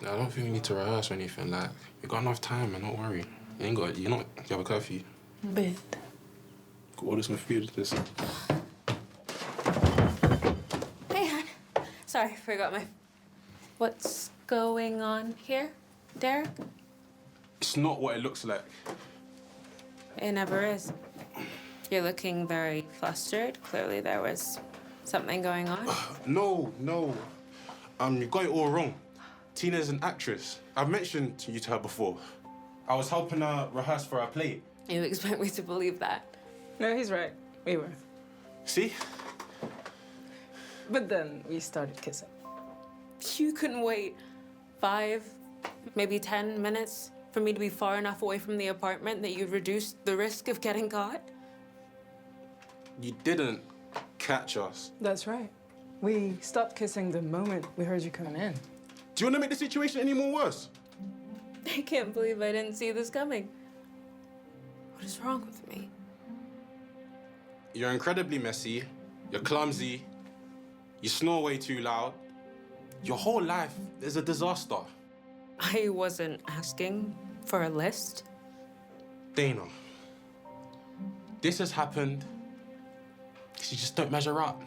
I don't think we need to rehearse or anything. Like, we got enough time, man. Don't worry. You have a curfew. Bit. Go order some food. Listen. Hey, hon. Sorry, forgot my... What's going on here, Derek? It's not what it looks like. It never is. You're looking very flustered. Clearly there was something going on. No. You got it all wrong. Tina's an actress. I've mentioned to her before. I was helping her rehearse for her play. You expect me to believe that? No, he's right. We were. See? But then we started kissing. You couldn't wait 5, maybe 10 minutes for me to be far enough away from the apartment that you'd reduce the risk of getting caught? You didn't catch us. That's right. We stopped kissing the moment we heard you coming in. Do you want to make the situation any more worse? I can't believe I didn't see this coming. What is wrong with me? You're incredibly messy. You're clumsy. You snore way too loud. Your whole life is a disaster. I wasn't asking for a list. Dana, this has happened because you just don't measure up.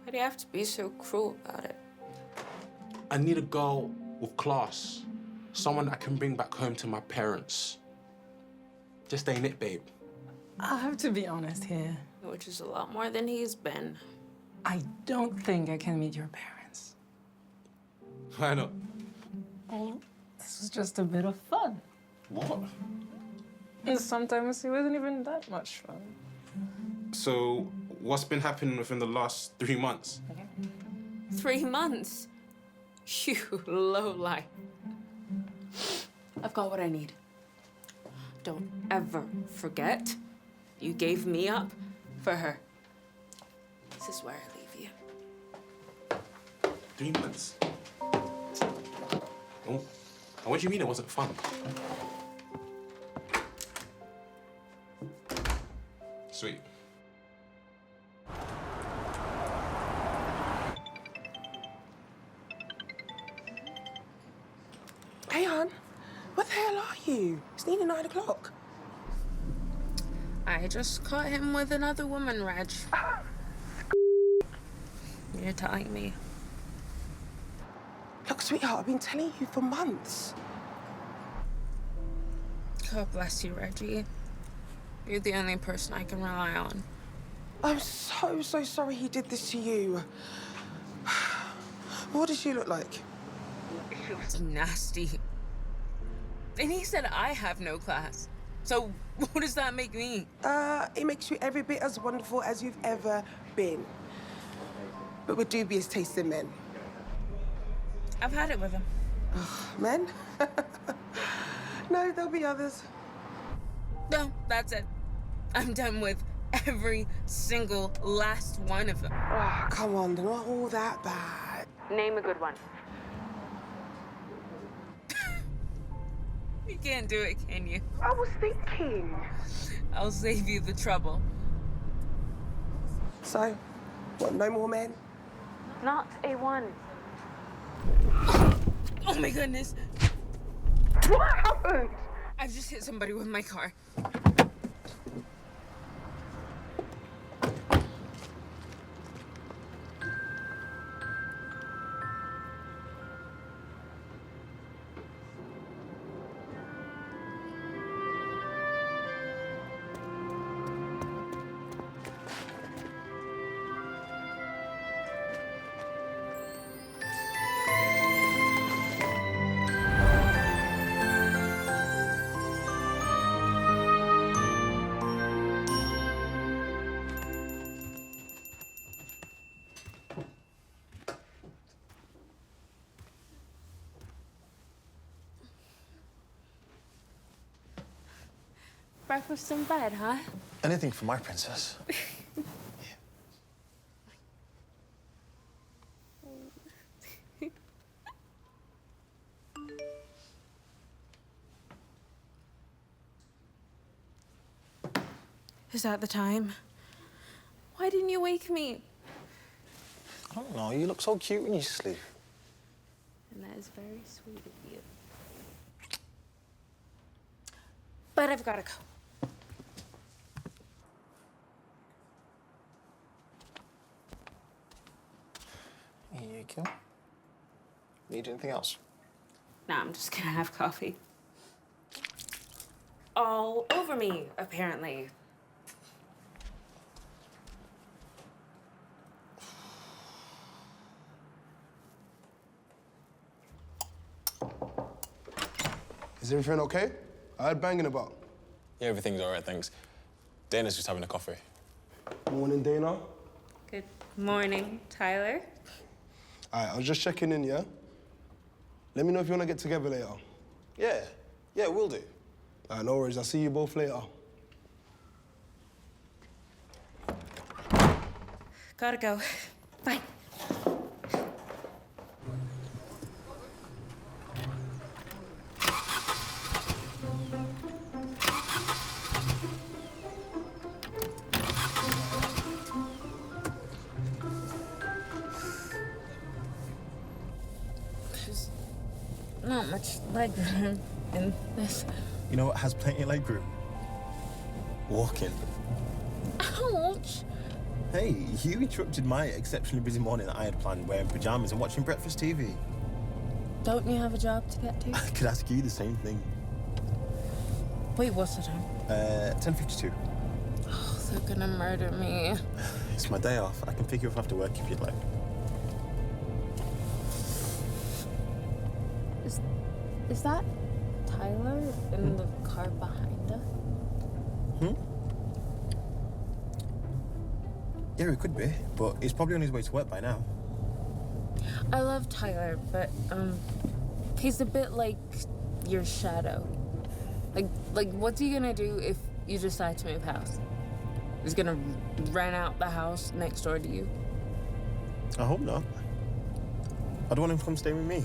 Why do you have to be so cruel about it? I need a girl with class. Someone I can bring back home to my parents. Just ain't it, babe. I have to be honest here. Which is a lot more than he's been. I don't think I can meet your parents. Why not? Well, this was just a bit of fun. What? And sometimes it wasn't even that much fun. So, what's been happening within the last 3 months? 3 months? You lowlife. I've got what I need. Don't ever forget you gave me up for her. This is where I leave you. 3 months? Oh, what do you mean it wasn't fun? Sweet. Hey, hon. Where the hell are you? It's nearly 9 o'clock. I just caught him with another woman, Reg. You're telling me. Look, sweetheart, I've been telling you for months. God bless you, Reggie. You're the only person I can rely on. I'm so sorry he did this to you. What does she look like? She was nasty. And he said I have no class. So what does that make me? It makes you every bit as wonderful as you've ever been. But with dubious taste in men. I've had it with him. Men? No, there'll be others. No, that's it. I'm done with every single last one of them. Oh, come on, they're not all that bad. Name a good one. You can't do it, can you? I was thinking. I'll save you the trouble. So, what, no more men? Not a one. Oh my goodness. What happened? I've just hit somebody with my car. Breakfast in bed, huh? Anything for my princess. Is that the time? Why didn't you wake me? I don't know, you look so cute when you sleep. And then was very sweet of you. But I've gotta go. Here you go. Need anything else? Nah, I'm just gonna have coffee. All over me, apparently. Is everything okay? I heard banging about. Yeah, everything's all right, thanks. Dana's just having a coffee. Morning, Dana. Good morning, Tyler. All right, I was just checking in, yeah? Let me know if you want to get together later. Yeah, we'll do. All right, no worries. I'll see you both later. Gotta go. Bye. There's not much leg room in this. You know what has plenty of leg room? Walking. Ouch! Hey, you interrupted my exceptionally busy morning that I had planned wearing pajamas and watching breakfast TV. Don't you have a job to get to? I could ask you the same thing. Wait, what's the time? 10:52. Oh, they're gonna murder me. It's my day off. I can pick you up after work if you'd like. Is that Tyler in the car behind us? Yeah, it could be, but he's probably on his way to work by now. I love Tyler, but he's a bit like your shadow. Like what's he gonna do if you decide to move house? He's gonna rent out the house next door to you? I hope not. I don't want him to come stay with me.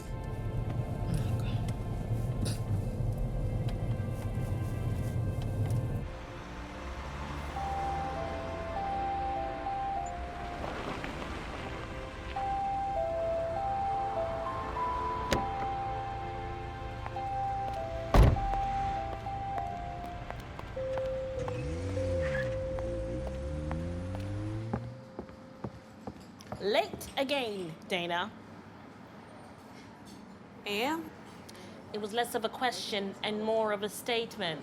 Late again, Dana. Am? It was less of a question and more of a statement.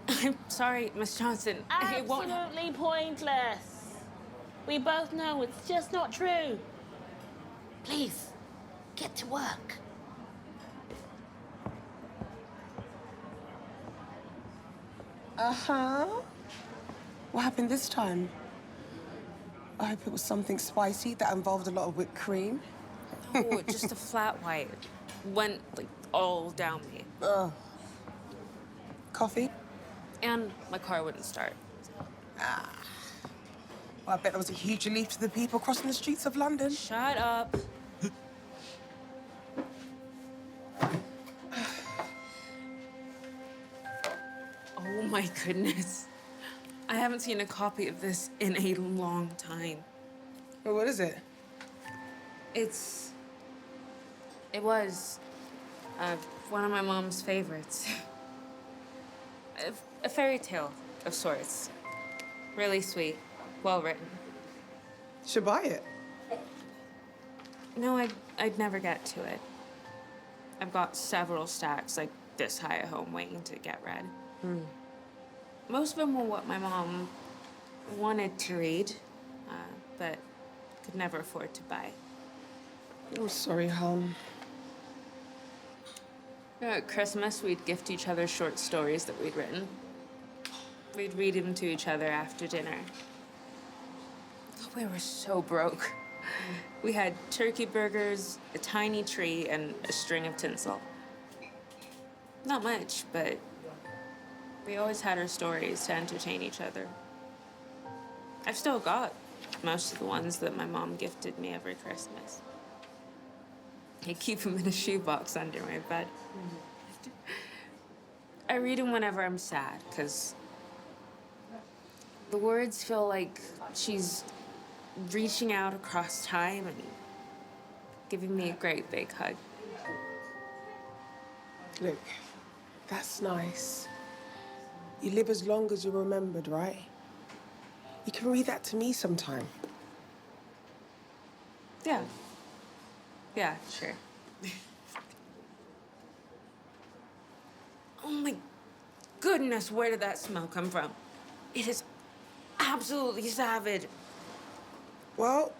I'm sorry, Miss Johnson. It won't. Absolutely pointless. We both know it's just not true. Please, get to work. Uh-huh. What happened this time? I hope it was something spicy that involved a lot of whipped cream. Oh, just a flat white. Went like all down me. Ugh. Coffee? And my car wouldn't start. Well, I bet that was a huge relief to the people crossing the streets of London. Shut up. Oh my goodness. I haven't seen a copy of this in a long time. Well, what is it? It was one of my mom's favorites. A fairy tale of sorts. Really sweet, well written. Should buy it. No, I'd never get to it. I've got several stacks like this high at home waiting to get read. Most of them were what my mom wanted to read, but could never afford to buy. Oh, sorry, hon. At Christmas, we'd gift each other short stories that we'd written. We'd read them to each other after dinner. We were so broke. We had turkey burgers, a tiny tree, and a string of tinsel. Not much, but we always had our stories to entertain each other. I've still got most of the ones that my mom gifted me every Christmas. I keep them in a shoebox under my bed. I read them whenever I'm sad, because the words feel like she's reaching out across time and giving me a great big hug. Look, that's nice. You live as long as you're remembered, right? You can read that to me sometime. Yeah. Yeah, sure. Oh my goodness, where did that smell come from? It is absolutely savage. Well,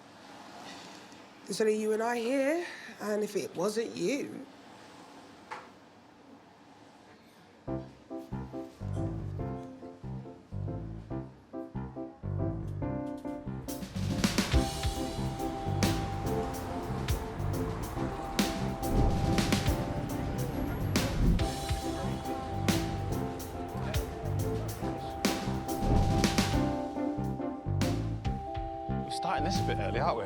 there's only you and I here, and if it wasn't you... We're starting this a bit early, aren't we?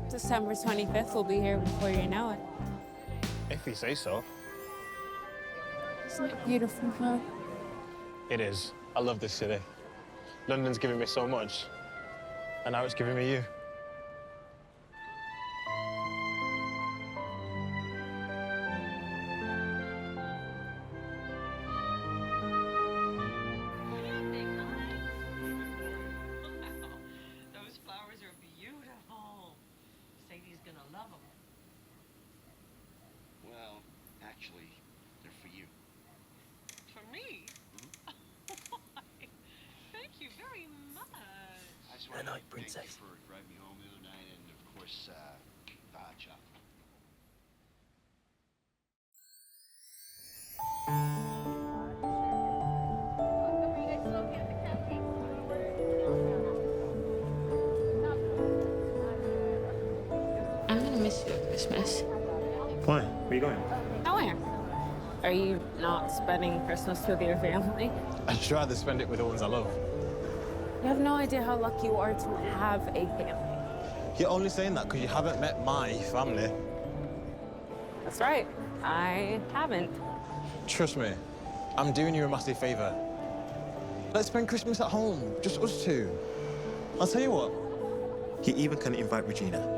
December 25th will be here before you know it. If you say so. Isn't it beautiful, huh? It is. I love this city. London's given me so much, and now it's giving me you. Those flowers are beautiful. Sadie's gonna love them. Well, actually, they're for you. For me? Thank you very much. I just want to thank you for driving me home the other night, and of course, the hot chocolate. I'm gonna miss you at Christmas. Why? Where are you going? Nowhere. Are you not spending Christmas with your family? I'd just rather spend it with the ones I love. You have no idea how lucky you are to have a family. You're only saying that because you haven't met my family. That's right. I haven't. Trust me, I'm doing you a massive favour. Let's spend Christmas at home, just us two. I'll tell you what, he even can invite Regina.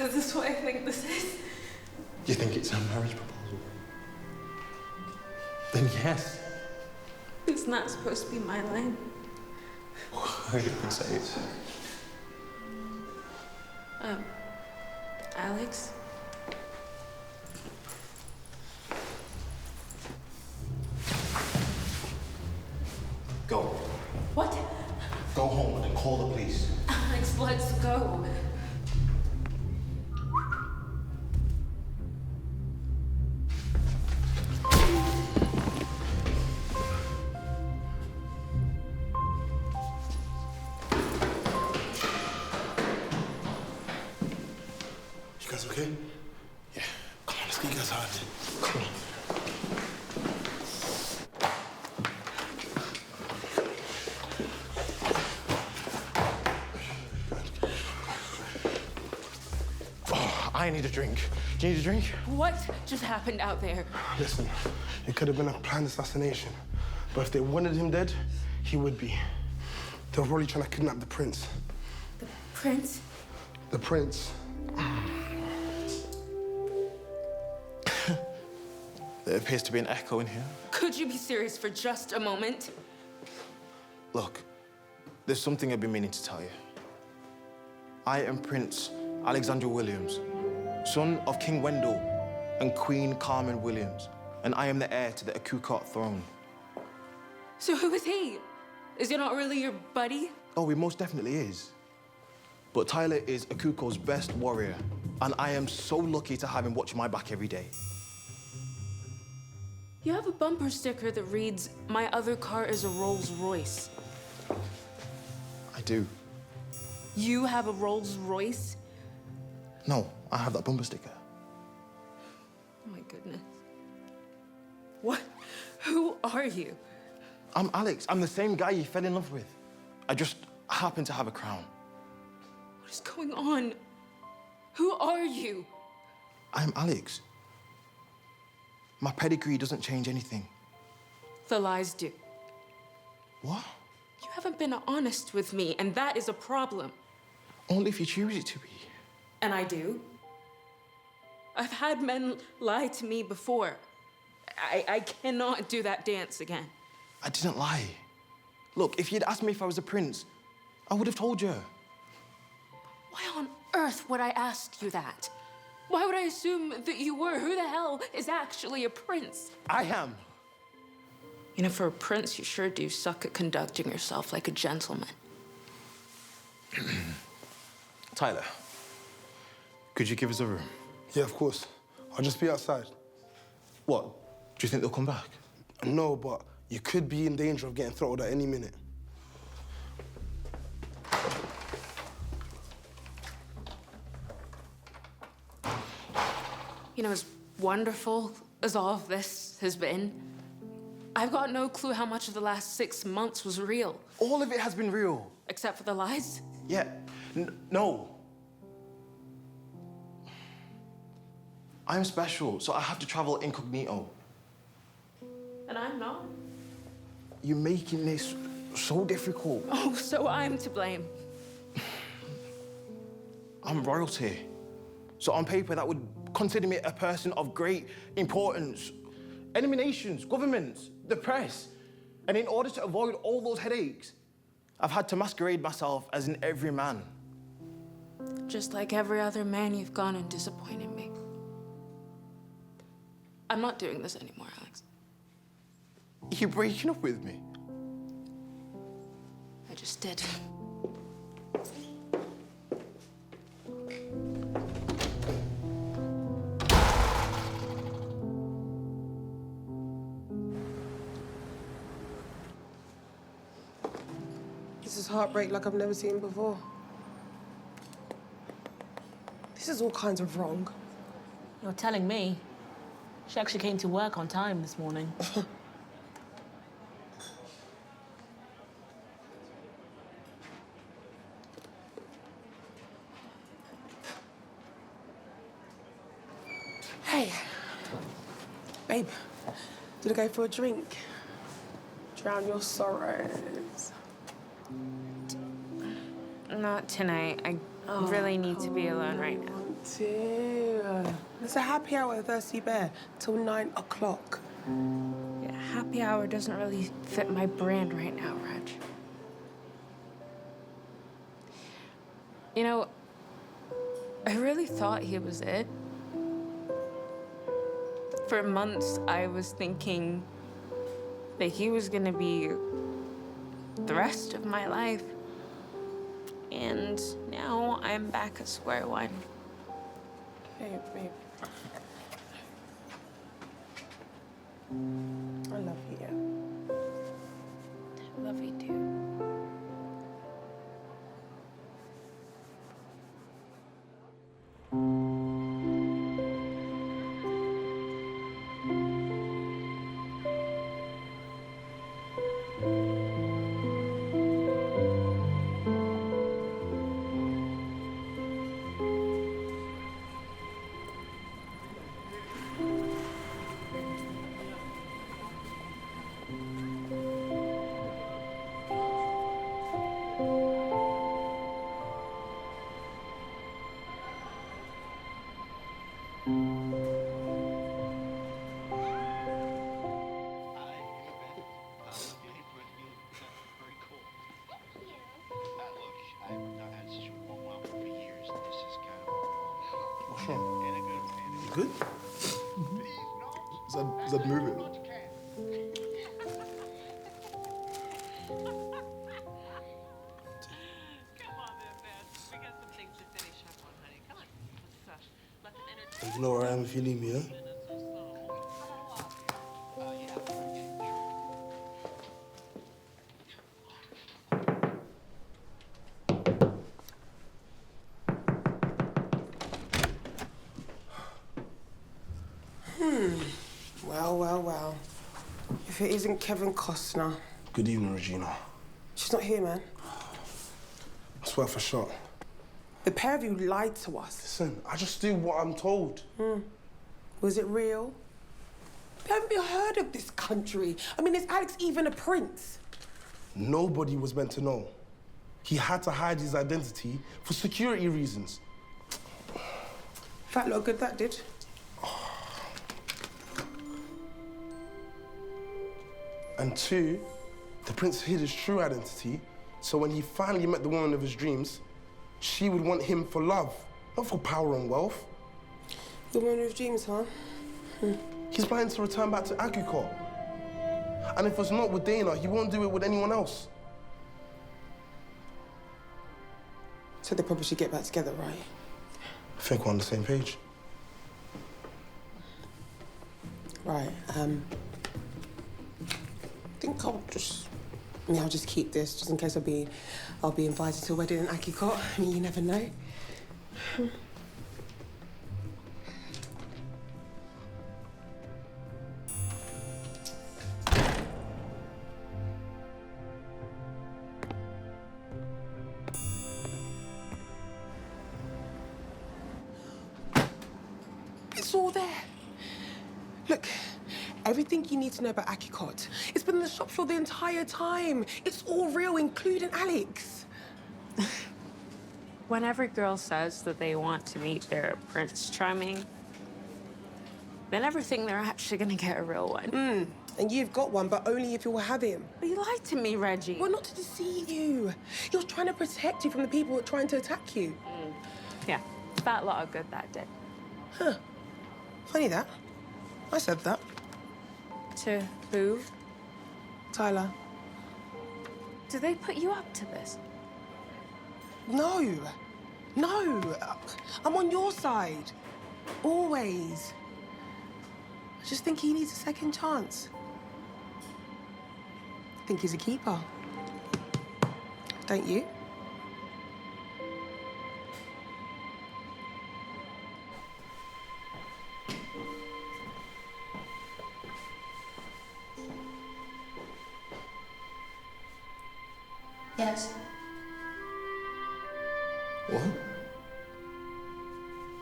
Is this what I think this is? You think it's a marriage proposal? Then yes. Isn't that supposed to be my line? Why did you say it? Alex? Go. What? Go home and call the police. Alex, let's go. You guys okay? Yeah. Come on, let's get you guys out. Come on. Oh, I need a drink. Do you need a drink? What just happened out there? Listen, it could have been a planned assassination. But if they wanted him dead, he would be. They were probably trying to kidnap the prince. The prince? The prince. There appears to be an echo in here. Could you be serious for just a moment? Look, there's something I've been meaning to tell you. I am Prince Alexander Williams, son of King Wendell and Queen Carmen Williams, and I am the heir to the Akukot throne. So who is he? Is he not really your buddy? Oh, he most definitely is. But Tyler is Akukot's best warrior, and I am so lucky to have him watch my back every day. You have a bumper sticker that reads, "My other car is a Rolls Royce." I do. You have a Rolls Royce? No, I have that bumper sticker. Oh my goodness. What? Who are you? I'm Alex. I'm the same guy you fell in love with. I just happen to have a crown. What is going on? Who are you? I'm Alex. My pedigree doesn't change anything. The lies do. What? You haven't been honest with me, and that is a problem. Only if you choose it to be. And I do. I've had men lie to me before. I cannot do that dance again. I didn't lie. Look, if you'd asked me if I was a prince, I would have told you. Why on earth would I ask you that? Why would I assume that you were? Who the hell is actually a prince? I am. You know, for a prince, you sure do suck at conducting yourself like a gentleman. Tyler, could you give us a room? Yeah, of course. I'll just be outside. What? Do you think they'll come back? No, but you could be in danger of getting throttled at any minute. You know, as wonderful as all of this has been, I've got no clue how much of the last 6 months was real. All of it has been real. Except for the lies? Yeah. No. I'm special, so I have to travel incognito. And I'm not. You're making this so difficult. Oh, so I'm to blame. I'm royalty. So on paper, that would consider me a person of great importance. Enemy nations, governments, the press. And in order to avoid all those headaches, I've had to masquerade myself as an everyman. Just like every other man, you've gone and disappointed me. I'm not doing this anymore, Alex. You're breaking up with me? I just did. This is heartbreak like I've never seen before. This is all kinds of wrong. You're telling me. She actually came to work on time this morning. Hey, babe, did I go for a drink? Drown your sorrows. Not tonight. I really need to be alone right now. There's a happy hour at Thirsty Bear till 9 o'clock. Yeah, happy hour doesn't really fit my brand right now, Raj. You know, I really thought he was it. For months, I was thinking that he was gonna be the rest of my life. And now I'm back at square one. Babe. I love you. I love you too. Good? Is that moving? Come on, Beth. We got some things to finish up on, honey. Come on. Let's let them entertain You know where I am if you need me, huh? us or so. Well. If it isn't Kevin Costner. Good evening, Regina. She's not here, man. It's worth a shot. The pair of you lied to us. Listen, I just do what I'm told. Was it real? Haven't you heard of this country? I mean, is Alex even a prince? Nobody was meant to know. He had to hide his identity for security reasons. Fat lot of good that did. And two, the prince hid his true identity, so when he finally met the woman of his dreams, she would want him for love, not for power and wealth. The woman of dreams, huh? He's planning to return back to Akukor. And if it's not with Dana, he won't do it with anyone else. So they probably should get back together, right? I think we're on the same page. Right, I think I'll just keep this, just in case I'll be invited to a wedding in Akikot. I mean, you never know. It's all there. Look, everything you need to know about Akikot. It's been in the shop floor the entire time. It's all real, including Alex. When every girl says that they want to meet their Prince Charming, they never think they're actually gonna get a real one. And you've got one, but only if you'll have him. But you lied to me, Reggie. Well, not to deceive you. He was trying to protect you from the people who are trying to attack you. Yeah, fat lot of good that did. Funny that. I said that. To who? Tyler. Do they put you up to this? No. No. I'm on your side. Always. I just think he needs a second chance. I think he's a keeper. Don't you? Yes. What?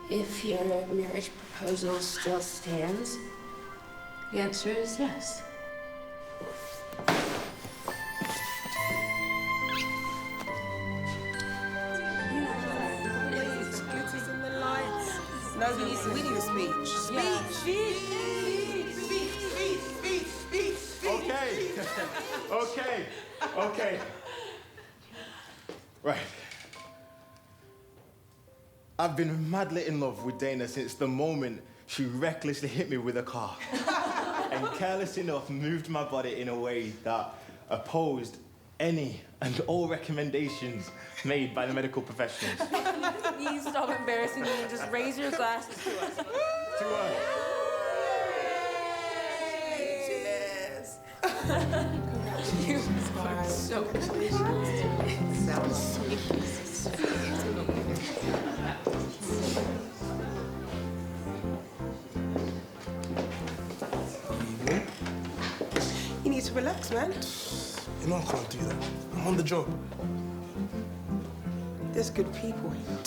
If your marriage proposal still stands, the answer is yes. No, we need a speech. Speech! Okay. Right. I've been madly in love with Dana since the moment she recklessly hit me with a car. And careless enough moved my body in a way that opposed any and all recommendations made by the medical professionals. You stop embarrassing me and just raise your glasses to us. To her. Cheers! You are so You need to relax, man. You know I can't do that. I'm on the job. There's good people here.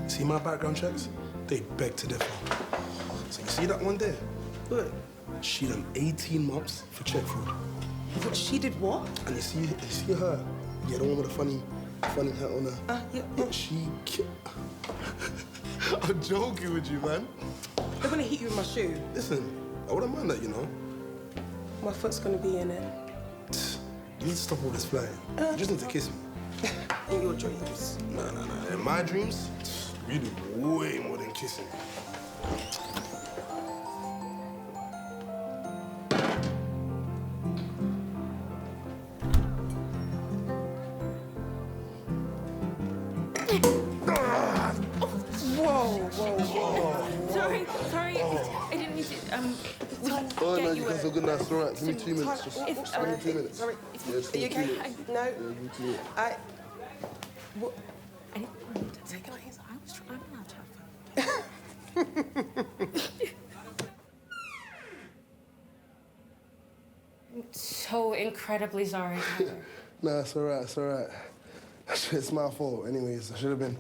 See my background checks? They beg to differ. So you see that one there? Look, She done 18 months for check fraud. but she did what? And you see her? Yeah, the one with the funny hat on her. Yeah. She... I'm joking with you, man. They're gonna hit you with my shoe. Listen, I wouldn't mind that, you know. My foot's gonna be in it. You need to stop all this flying. You just need to kiss me. In your dreams. Nah. In my dreams, we do way more than kissing. Whoa. Sorry. I didn't mean to. Oh, get no, you you guys a- are good now. It's all right. Give me 2 minutes. Just If- give me 2 minutes. Sorry. Yeah, just Are give you me 2 okay? minutes. No. Yeah, give me 2 minutes. What? I didn't want to take it like his. I'm not talking. I'm so incredibly sorry, Tyler. Nah, it's all right. It's my fault. Anyways, I should have been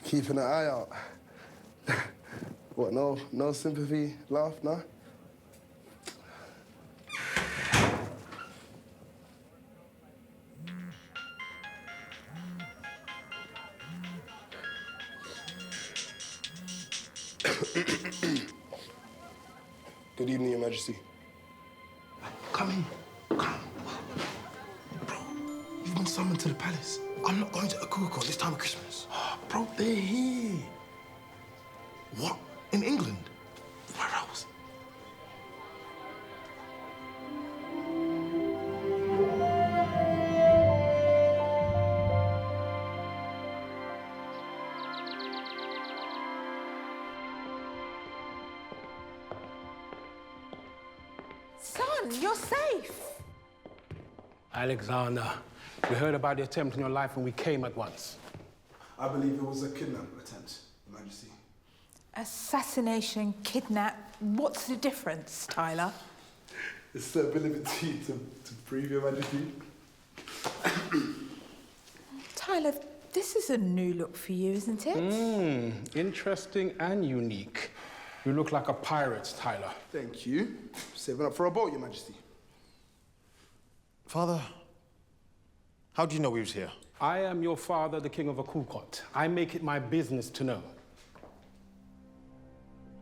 Keeping an eye out. What, no sympathy, laugh, nah? Good evening, Your Majesty. Come in. Come. Bro, you've been summoned to the palace. I'm not going to Akuko this time of Christmas. Bro, they're here. What? In England? Where else? Son, you're safe. Alexander, we heard about the attempt on your life and we came at once. I believe it was a kidnap attempt, Your Majesty. Assassination, kidnap. What's the difference, Tyler? It's the ability to breathe, Your Majesty. Tyler, this is a new look for you, isn't it? Interesting and unique. You look like a pirate, Tyler. Thank you. Saving up for a boat, Your Majesty. Father, how do you know we was here? I am your father, the King of Akukot. I make it my business to know.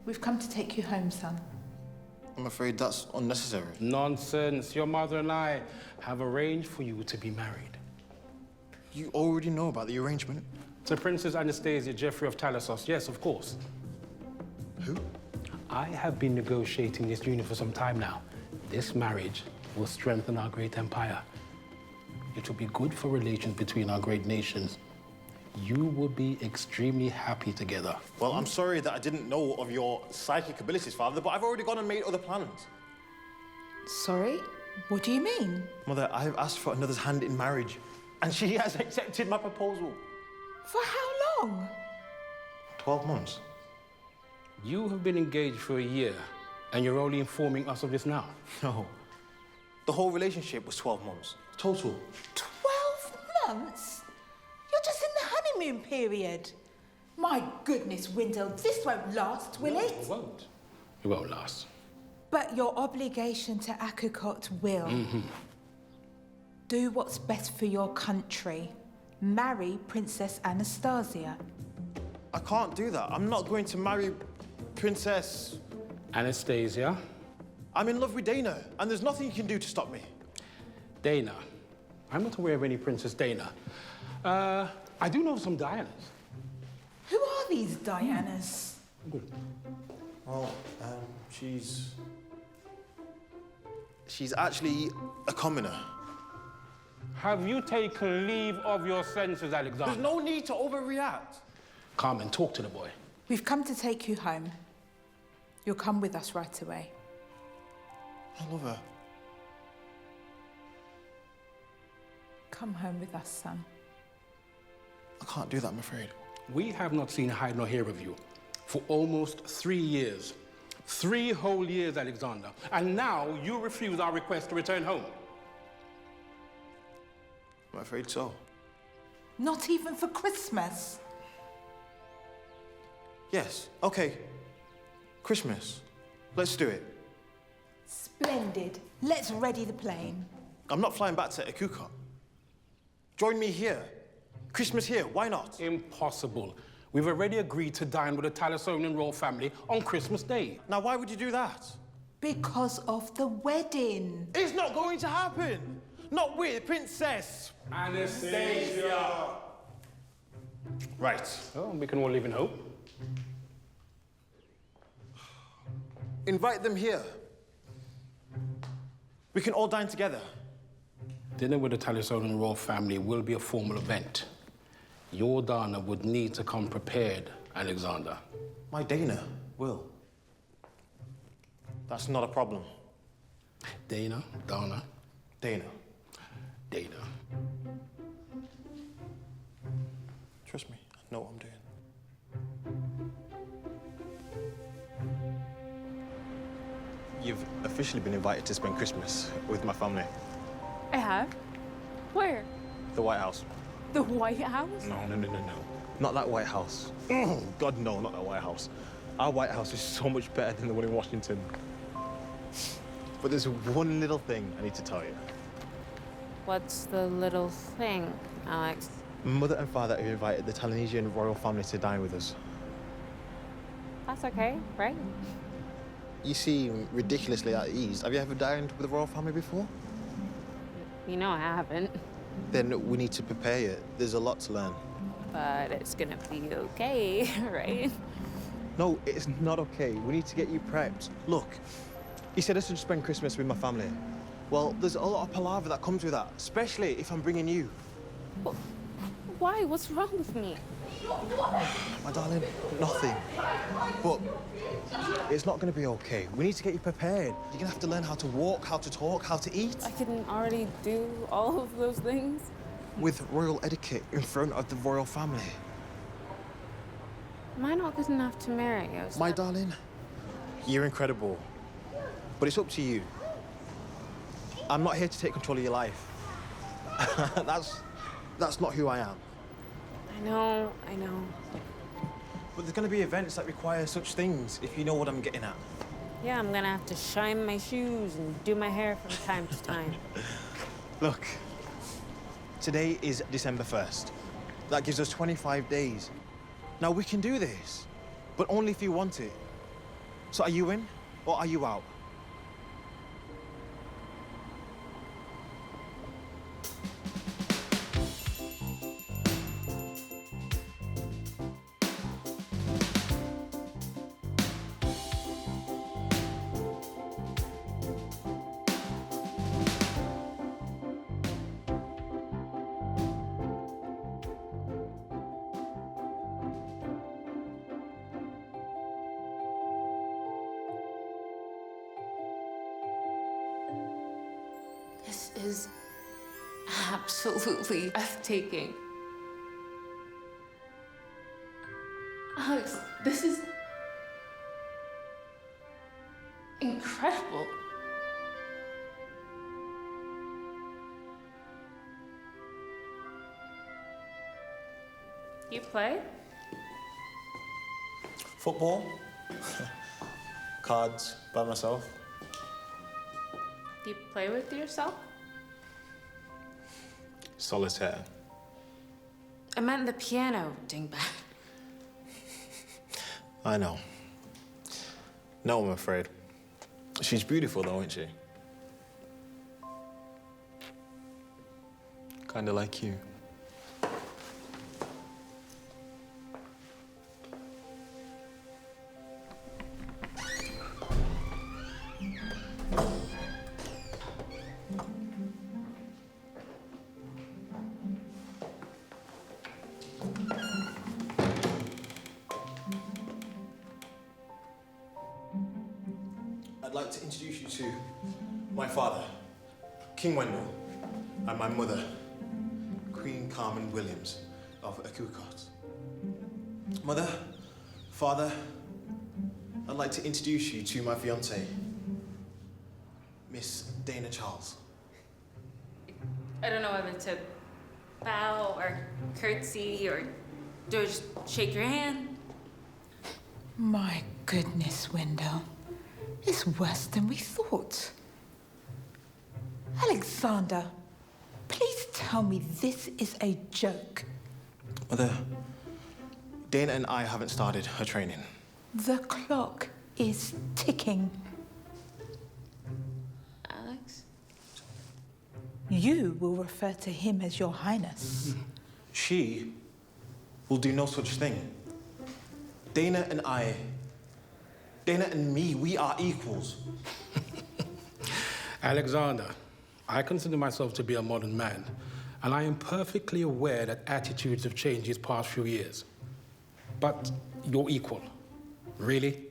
We've come to take you home, son. I'm afraid that's unnecessary. Nonsense. Your mother and I have arranged for you to be married. You already know about the arrangement. To Princess Anastasia Jeffrey of Talassos, yes, of course. Who? I have been negotiating this union for some time now. This marriage will strengthen our great empire. It will be good for relations between our great nations. You will be extremely happy together. Well, I'm sorry that I didn't know of your psychic abilities, Father, but I've already gone and made other plans. Sorry? What do you mean? Mother, I have asked for another's hand in marriage, and she has accepted my proposal. For how long? 12 months. You have been engaged for a year, and you're only informing us of this now. No. The whole relationship was 12 months. Total. 12 months? You're just in the honeymoon period. My goodness, Wendell, this won't last, will it? It won't. It won't last. But your obligation to Akukot will. Do what's best for your country. Marry Princess Anastasia. I can't do that. I'm not going to marry Princess Anastasia. I'm in love with Dana, and there's nothing you can do to stop me. Dana. I'm not aware of any Princess Dana. I do know some Dianas. Who are these Dianas? Well, she's actually a commoner. Have you taken leave of your senses, Alexander? There's no need to overreact. Carmen, talk to the boy. We've come to take you home. You'll come with us right away. I love her. Come home with us, son. I can't do that, I'm afraid. We have not seen hide nor hear of you for almost 3 years. 3 whole years, Alexander. And now you refuse our request to return home. I'm afraid so. Not even for Christmas. Yes, okay. Christmas. Let's do it. Splendid. Let's ready the plane. I'm not flying back to Akukot. Join me here. Christmas here, why not? Impossible. We've already agreed to dine with the Talasonian royal family on Christmas Day. Now, why would you do that? Because of the wedding. It's not going to happen. Not with Princess Anastasia. Right. Oh, we can all live in hope. Invite them here. We can all dine together. Dinner with the Talasonian royal family will be a formal event. Your Dana would need to come prepared, Alexander. My Dana will. That's not a problem. Dana, Dana, Dana. Dana. Trust me, I know what I'm doing. You've officially been invited to spend Christmas with my family. I have? Where? The White House. The White House? No. Not that White House. God, no, not that White House. Our White House is so much better than the one in Washington. But there's one little thing I need to tell you. What's the little thing, Alex? Mother and father have invited the Talanesian royal family to dine with us. That's okay, right? You seem ridiculously at ease. Have you ever dined with the royal family before? You know I haven't. Then we need to prepare you. There's a lot to learn. But it's gonna be okay, right? No, it's not okay. We need to get you prepped. Look, you said I should spend Christmas with my family. Well, there's a lot of palaver that comes with that, especially if I'm bringing you. Why? What's wrong with me? My darling, nothing. But it's not going to be okay. We need to get you prepared. You're going to have to learn how to walk, how to talk, how to eat. I can already do all of those things. With royal etiquette in front of the royal family. Am I not good enough to marry you? My darling, you're incredible. But it's up to you. I'm not here to take control of your life. That's not who I am. I know. But there's going to be events that require such things, if you know what I'm getting at. Yeah, I'm gonna have to shine my shoes and do my hair from time to time. Look, today is December 1st. That gives us 25 days. Now, we can do this, but only if you want it. So are you in, or are you out? This is absolutely breathtaking. Alex, this is incredible. You play? Football, cards by myself. Do you play with yourself? Solitaire. I meant the piano, dingbat. I know. No, I'm afraid. She's beautiful, though, isn't she? Kinda like you. I'd like to introduce you to my father, King Wendell, and my mother, Queen Carmen Williams of Akukot. Mother, father, I'd like to introduce you to my fiancée, Miss Dana Charles. I don't know whether to bow or curtsy or do I just shake your hand? My goodness, Wendell. It's worse than we thought. Alexander, please tell me this is a joke. Mother, Dana and I haven't started her training. The clock is ticking. Alex? You will refer to him as Your Highness. She will do no such thing. Dana and me, we are equals. Alexander, I consider myself to be a modern man, and I am perfectly aware that attitudes have changed these past few years. But you're equal. Really?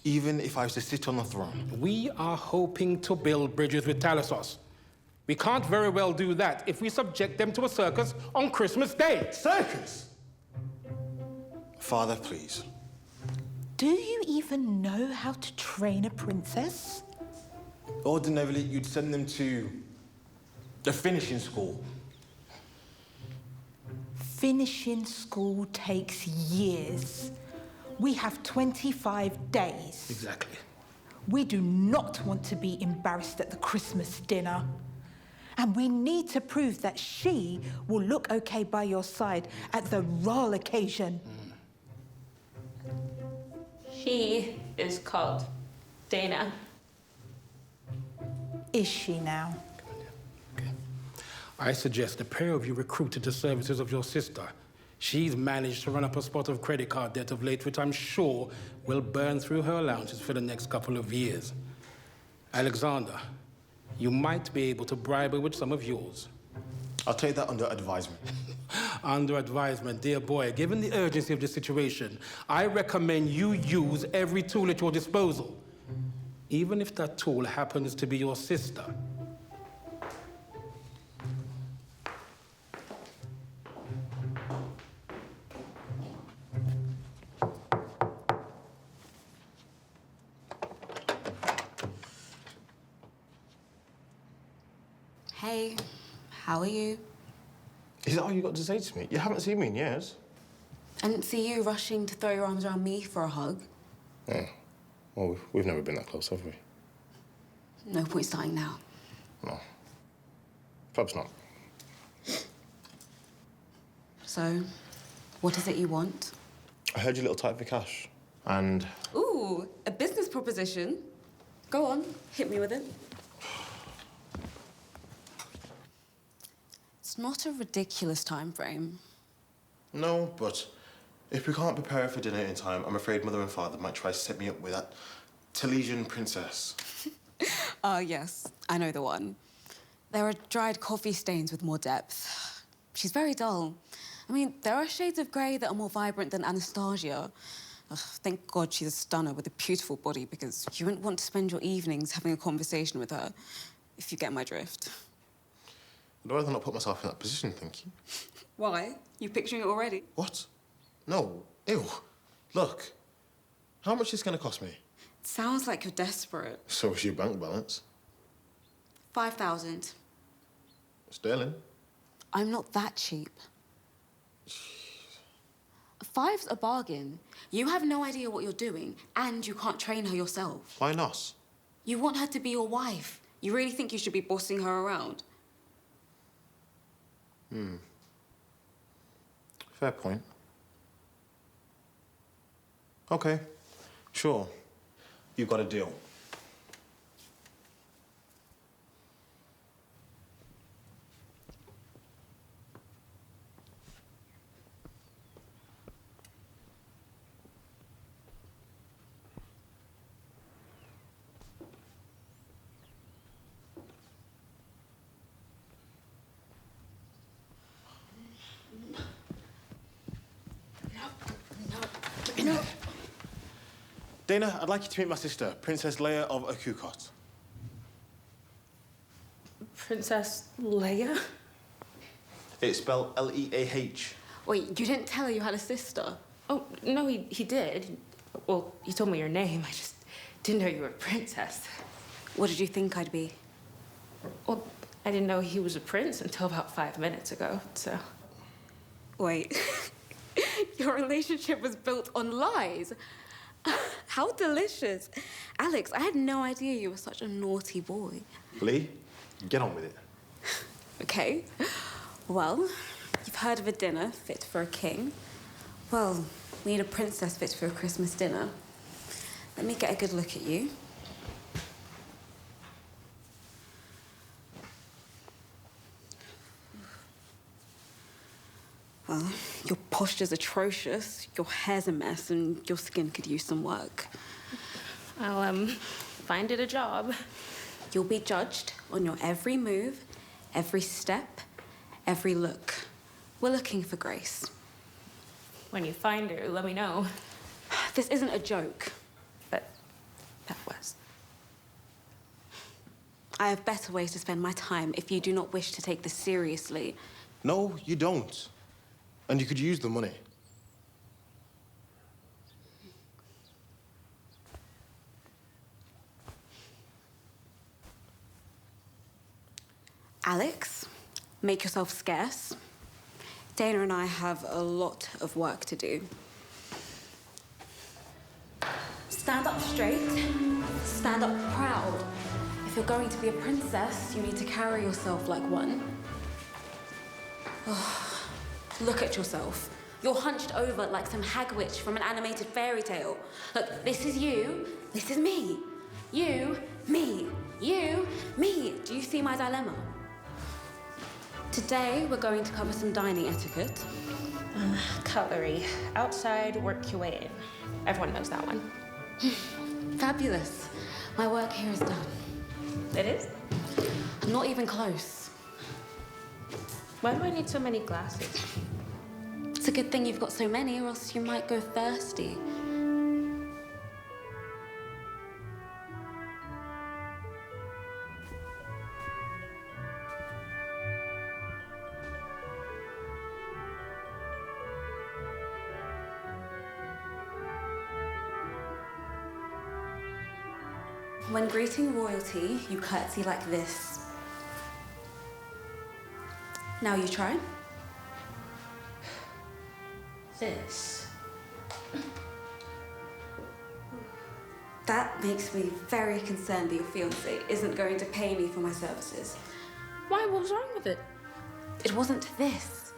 Even if I was to sit on the throne. We are hoping to build bridges with Talassos. We can't very well do that if we subject them to a circus on Christmas Day. Circus? Father, please. Do you even know how to train a princess? Ordinarily, you'd send them to the finishing school. finishing school takes years. We have 25 days. Exactly. We do not want to be embarrassed at the Christmas dinner. And we need to prove that she will look okay by your side at the royal occasion. She is called Dana. Is she now? Okay. I suggest the pair of you recruit to the services of your sister. She's managed to run up a spot of credit card debt of late, which I'm sure will burn through her allowances for the next couple of years. Alexander, you might be able to bribe her with some of yours. I'll take that under advisement. Under advisement, dear boy, given the urgency of the situation, I recommend you use every tool at your disposal, even if that tool happens to be your sister. Hey, how are you? Is that all you got to say to me? You haven't seen me in years. I didn't see you rushing to throw your arms around me for a hug. Yeah. Well, we've never been that close, have we? No point starting now. No. Perhaps not. So, what is it you want? I heard you're a little tight for cash. And Ooh, a business proposition. Go on, hit me with it. It's not a ridiculous time frame. No, but if we can't prepare for dinner in time, I'm afraid Mother and Father might try to set me up with that Talesian princess. Yes, I know the one. There are dried coffee stains with more depth. She's very dull. I mean, there are shades of grey that are more vibrant than Anastasia. Ugh, thank God she's a stunner with a beautiful body, because you wouldn't want to spend your evenings having a conversation with her, if you get my drift. I'd rather not put myself in that position, thank you. Why? You picturing it already? What? No. Ew. Look. How much is this going to cost me? It sounds like you're desperate. So is your bank balance. 5,000. Sterling. I'm not that cheap. 5's a bargain. You have no idea what you're doing, and you can't train her yourself. Why not? You want her to be your wife. You really think you should be bossing her around? Fair point. Okay. Sure. You've got a deal. No. Dana, I'd like you to meet my sister, Princess Leia of Akukot. Princess Leia? It's spelled L-E-A-H. Wait, you didn't tell her you had a sister? Oh, no, he did. Well, you told me your name. I just didn't know you were a princess. What did you think I'd be? Well, I didn't know he was a prince until about 5 minutes ago, so... Wait. Your relationship was built on lies. How delicious. Alex, I had no idea you were such a naughty boy. Lee, get on with it. Okay. Well, you've heard of a dinner fit for a king. Well, we need a princess fit for a Christmas dinner. Let me get a good look at you. Well, your posture's atrocious, your hair's a mess, and your skin could use some work. I'll, find it a job. You'll be judged on your every move, every step, every look. We're looking for Grace. When you find her, let me know. This isn't a joke. But that was. I have better ways to spend my time if you do not wish to take this seriously. No, you don't. And you could use the money. Alex, make yourself scarce. Dana and I have a lot of work to do. Stand up straight, stand up proud. If you're going to be a princess, you need to carry yourself like one. Oh, look at yourself. You're hunched over like some hag witch from an animated fairy tale. Look, this is you, this is me. You, me, you, me. Do you see my dilemma? Today, we're going to cover some dining etiquette. Cutlery. Outside, work your way in. Everyone knows that one. Fabulous. My work here is done. It is? Not even close. Why do I need so many glasses? It's a good thing you've got so many, or else you might go thirsty. When greeting royalty, you curtsy like this. Now you try. This. That makes me very concerned that your fiancé isn't going to pay me for my services. Why? What was wrong with it? It wasn't this.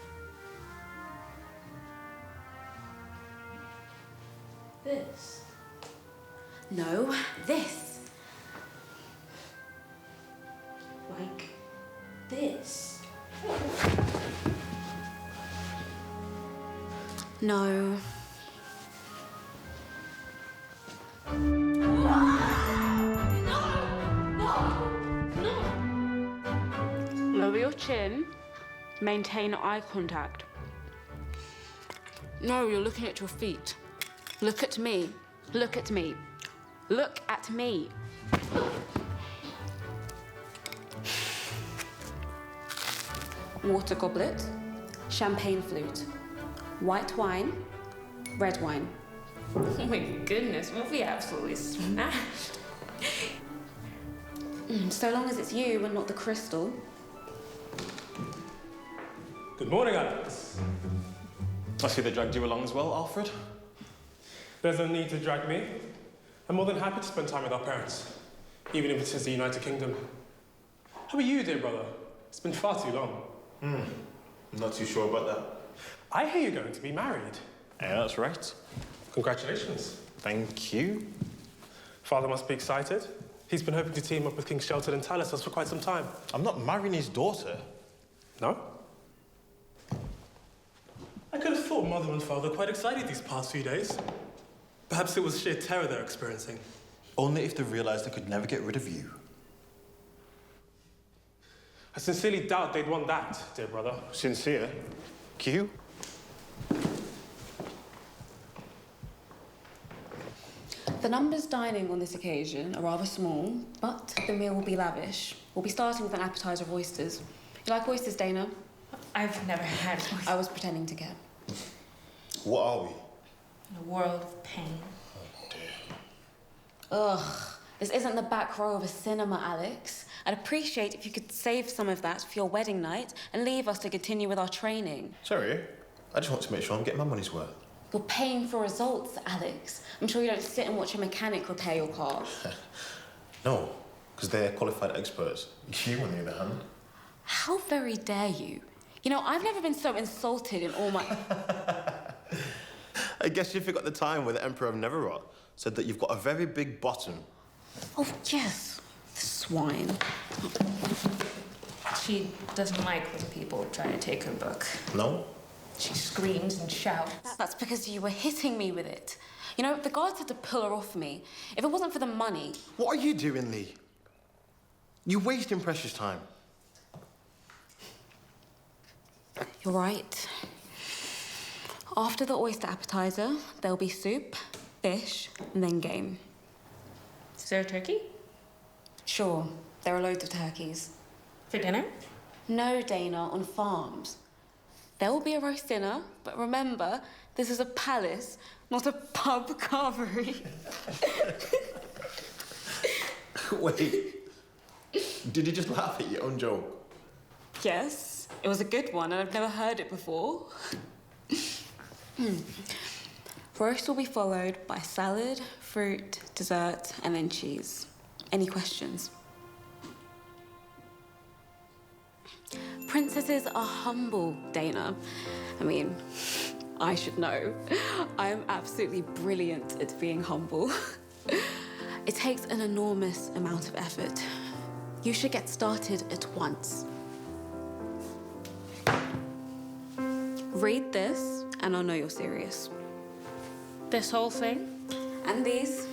This. No, this. Like this. No. Lower your chin. Maintain eye contact. No, you're looking at your feet. Look at me. Look at me. Look at me. Water goblet, champagne flute, white wine, red wine. Oh my goodness, we'll be absolutely smashed. So long as it's you and not the crystal. Good morning, Alex. I see they dragged you along as well, Alfred. There's no need to drag me. I'm more than happy to spend time with our parents, even if it is the United Kingdom. How are you, dear brother? It's been far too long. I'm not too sure about that. I hear you're going to be married. Yeah, that's right. Congratulations. Thank you. Father must be excited. He's been hoping to team up with King Shelton and Talis for quite some time. I'm not marrying his daughter. No? I could have thought Mother and Father quite excited these past few days. Perhaps it was sheer terror they're experiencing. Only if they realised they could never get rid of you. I sincerely doubt they'd want that, dear brother. Sincere. Q? The numbers dining on this occasion are rather small, but the meal will be lavish. We'll be starting with an appetizer of oysters. You like oysters, Dana? I've never had oysters. I was pretending to get. What are we? In a world of pain. Oh, dear. Ugh, this isn't the back row of a cinema, Alex. I'd appreciate if you could save some of that for your wedding night and leave us to continue with our training. Sorry, I just want to make sure I'm getting my money's worth. You're paying for results, Alex. I'm sure you don't sit and watch a mechanic repair your car. No, because they're qualified experts. You, on the other hand. How very dare you? You know, I've never been so insulted in all my... I guess you forgot the time where the Emperor of Neverrot said that you've got a very big bottom. Oh, yes. The swine. She doesn't like when people try to take her book. No? She screams and shouts. That's because you were hitting me with it. You know, the guards had to pull her off me. If it wasn't for the money... What are you doing, Lee? You're wasting precious time. You're right. After the oyster appetizer, there'll be soup, fish, and then game. Is there a turkey? Sure, there are loads of turkeys. For dinner? No, Dana, on farms. There will be a roast dinner, but remember, this is a palace, not a pub carvery. Wait, did you just laugh at your own joke? Yes, It was a good one, and I've never heard it before. Roast will be followed by salad, fruit, dessert, and then cheese. Any questions? Princesses are humble, Dana. I mean, I should know. I am absolutely brilliant at being humble. It takes an enormous amount of effort. You should get started at once. Read this, and I'll know you're serious. This whole thing? And these.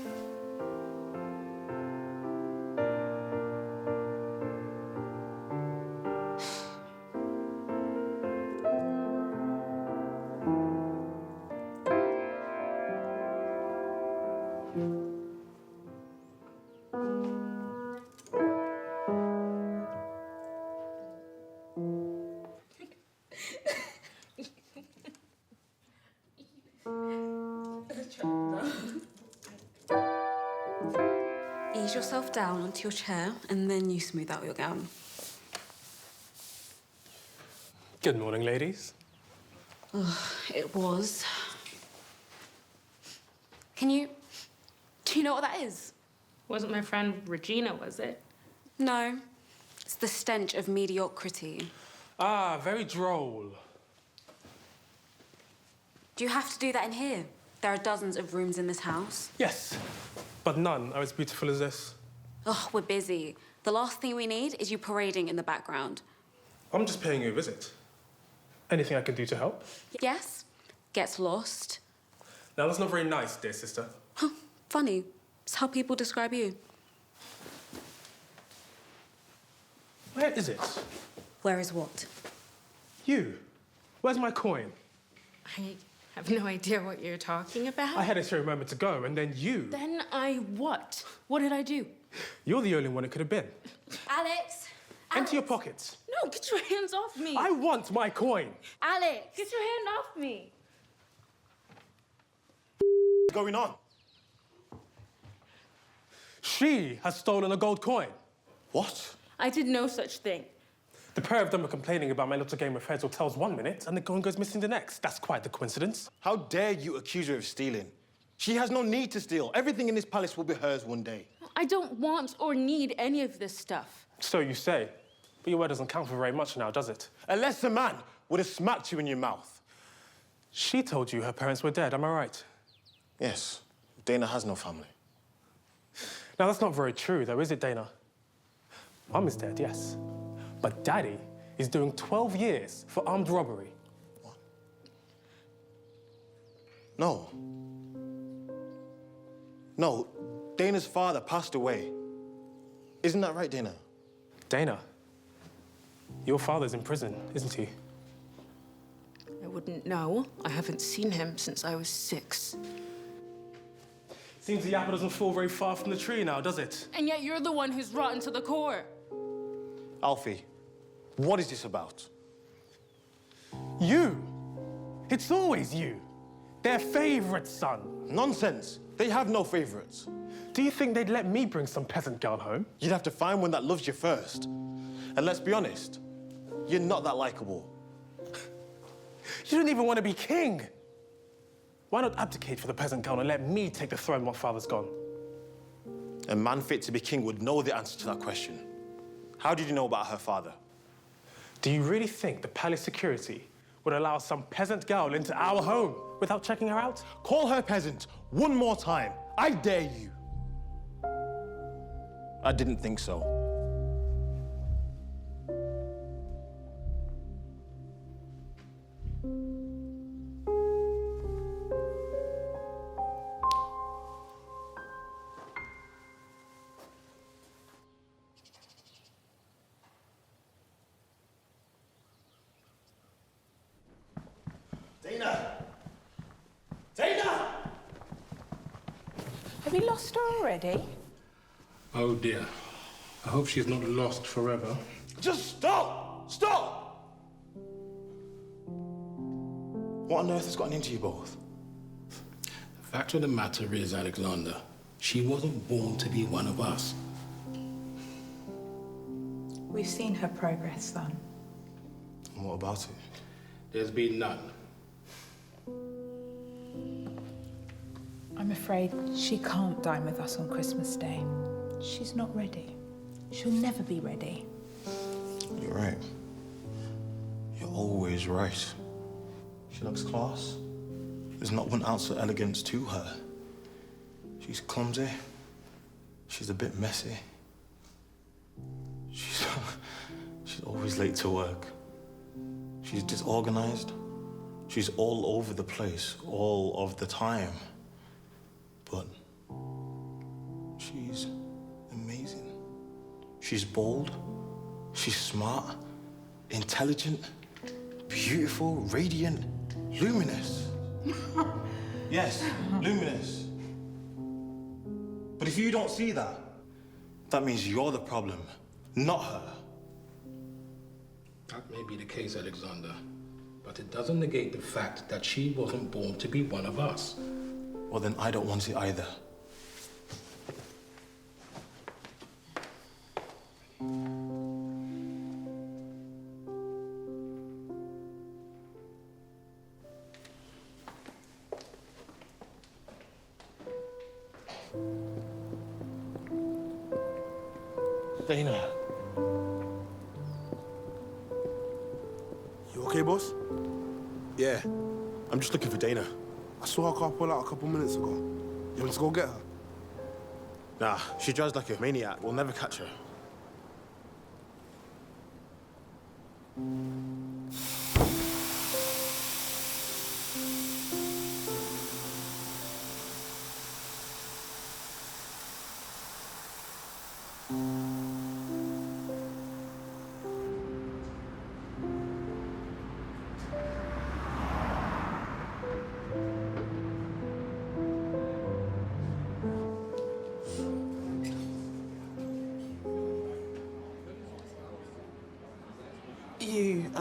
Ease yourself down onto your chair, and then you smooth out your gown. Good morning, ladies. It was. Do you know what that is? Wasn't my friend Regina, was it? No. It's the stench of mediocrity. Ah, very droll. Do you have to do that in here? There are dozens of rooms in this house. Yes, but none are as beautiful as this. Oh, we're busy. The last thing we need is you parading in the background. I'm just paying you a visit. Anything I can do to help? Yes? Gets lost. Now, that's not very nice, dear sister. Huh, funny. It's how people describe you. Where is it? Where is what? You. Where's my coin? I have no idea what you're talking about. I had it here a moment ago, and then you. Then I what? What did I do? You're the only one it could have been. Alex! Empty your pockets. No, get your hands off me. I want my coin. Alex, get your hand off me. What's going on? She has stolen a gold coin. What? I did no such thing. The pair of them are complaining about my little game of heads or tails 1 minute, and the coin goes missing the next. That's quite the coincidence. How dare you accuse her of stealing? She has no need to steal. Everything in this palace will be hers one day. I don't want or need any of this stuff. So you say. But your word doesn't count for very much now, does it? Unless the man would have smacked you in your mouth. She told you her parents were dead, am I right? Yes. Dana has no family. Now, that's not very true, though, is it, Dana? Mum is dead, yes. But Daddy is doing 12 years for armed robbery. What? No. No, Dana's father passed away. Isn't that right, Dana? Dana, your father's in prison, isn't he? I wouldn't know. I haven't seen him since I was 6. Seems the apple doesn't fall very far from the tree now, does it? And yet you're the one who's rotten to the core. Alfie, what is this about? You. It's always you. Their favorite son. Nonsense. They have no favorites. Do you think they'd let me bring some peasant girl home? You'd have to find one that loves you first. And let's be honest, you're not that likable. You don't even want to be king. Why not abdicate for the peasant girl and let me take the throne once father's gone? A man fit to be king would know the answer to that question. How did you know about her father? Do you really think the palace security would allow some peasant girl into our home without checking her out? Call her peasant one more time. I dare you. I didn't think so. Dana! Dana! Have you lost her already? Oh dear. I hope she's not lost forever. Just stop! Stop! What on earth has gotten into you both? The fact of the matter is, Alexander, she wasn't born to be one of us. We've seen her progress, son. And what about it? There's been none. I'm afraid she can't dine with us on Christmas Day. She's not ready. She'll never be ready. You're right. You're always right. She looks class. There's not one ounce of elegance to her. She's clumsy. She's a bit messy. She's always late to work. She's disorganized. She's all over the place, all of the time. But she's amazing. She's bold. She's smart, intelligent, beautiful, radiant, luminous. Yes, luminous. But if you don't see that, that means you're the problem, not her. That may be the case, Alexander, but it doesn't negate the fact that she wasn't born to be one of us. Well, then I don't want it either. Dana. You okay, boss? Yeah, I'm just looking for Dana. I saw her car pull out a couple minutes ago. You want to go get her? Nah, she drives like a maniac. We'll never catch her. You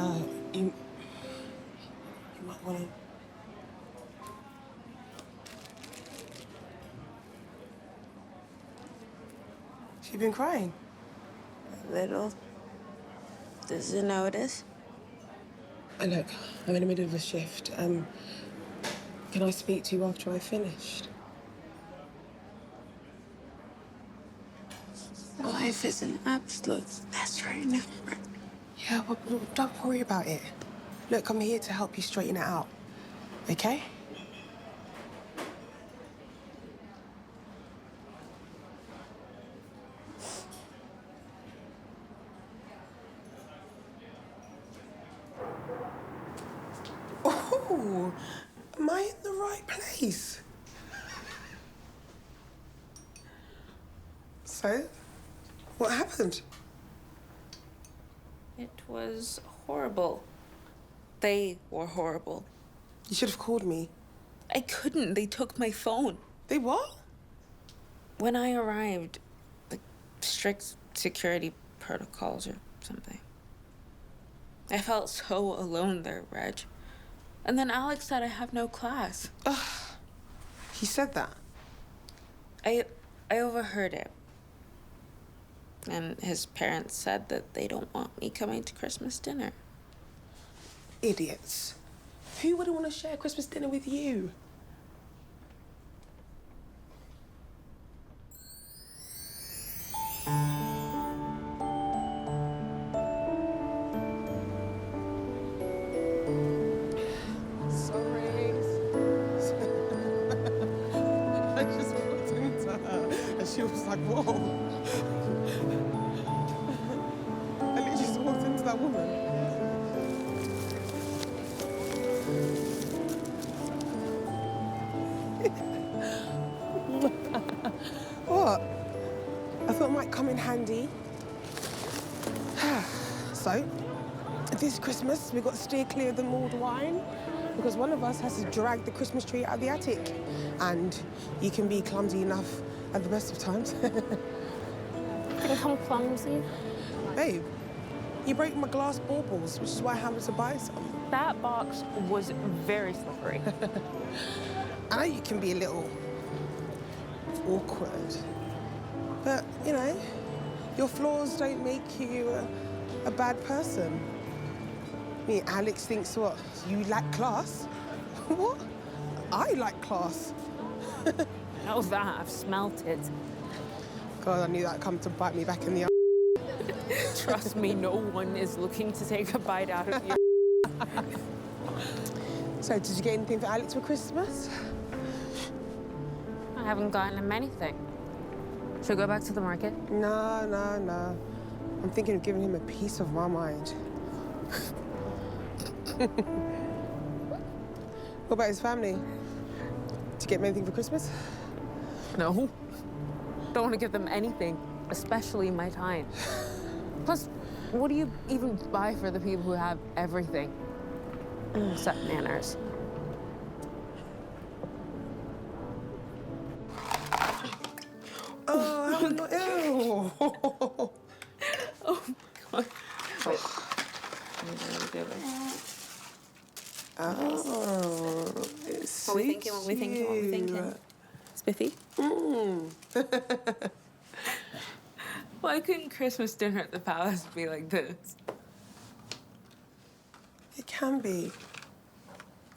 might want to... She been crying? A little. Does it notice? Look, I'm in the middle of a shift. Can I speak to you after I've finished? Life is an absolute mess right now. Yeah, well, don't worry about it. Look, I'm here to help you straighten it out. Okay? Oh, am I in the right place? So, what happened? It was horrible. They were horrible. You should have called me. I couldn't. They took my phone. They what? When I arrived, like strict security protocols or something. I felt so alone there, Reg. And then Alex said I have no class. Ugh. He said that? I overheard it. And his parents said that they don't want me coming to Christmas dinner. Idiots. Who wouldn't want to share Christmas dinner with you? Sorry. I just walked into her and she was like, whoa. I literally just walked into that woman. What? I thought it might come in handy. So, this Christmas, we've got to steer clear of the mulled wine because one of us has to drag the Christmas tree out of the attic. And you can be clumsy enough at the best of times. Think I'm clumsy? Babe, you broke my glass baubles, which is why I happened to buy some. That box was very slippery. I know you can be a little awkward, but, you know, your flaws don't make you a bad person. Me, Alex thinks what? You lack class? What? I lack class. Know that, I've smelt it. God, I knew that'd come to bite me back in the Trust me, no one is looking to take a bite out of you. So, did you get anything for Alex for Christmas? I haven't gotten him anything. Should we go back to the market? No, no, no. I'm thinking of giving him a piece of my mind. What about his family? Did you get him anything for Christmas? No. Don't want to give them anything, especially my time. Plus, what do you even buy for the people who have everything? Except manners. Oh, ew. Oh, God. Wait. What are we doing? Oh, it's What we thinking, what we thinking, what we thinking? Spiffy? Why couldn't Christmas dinner at the palace be like this? It can be.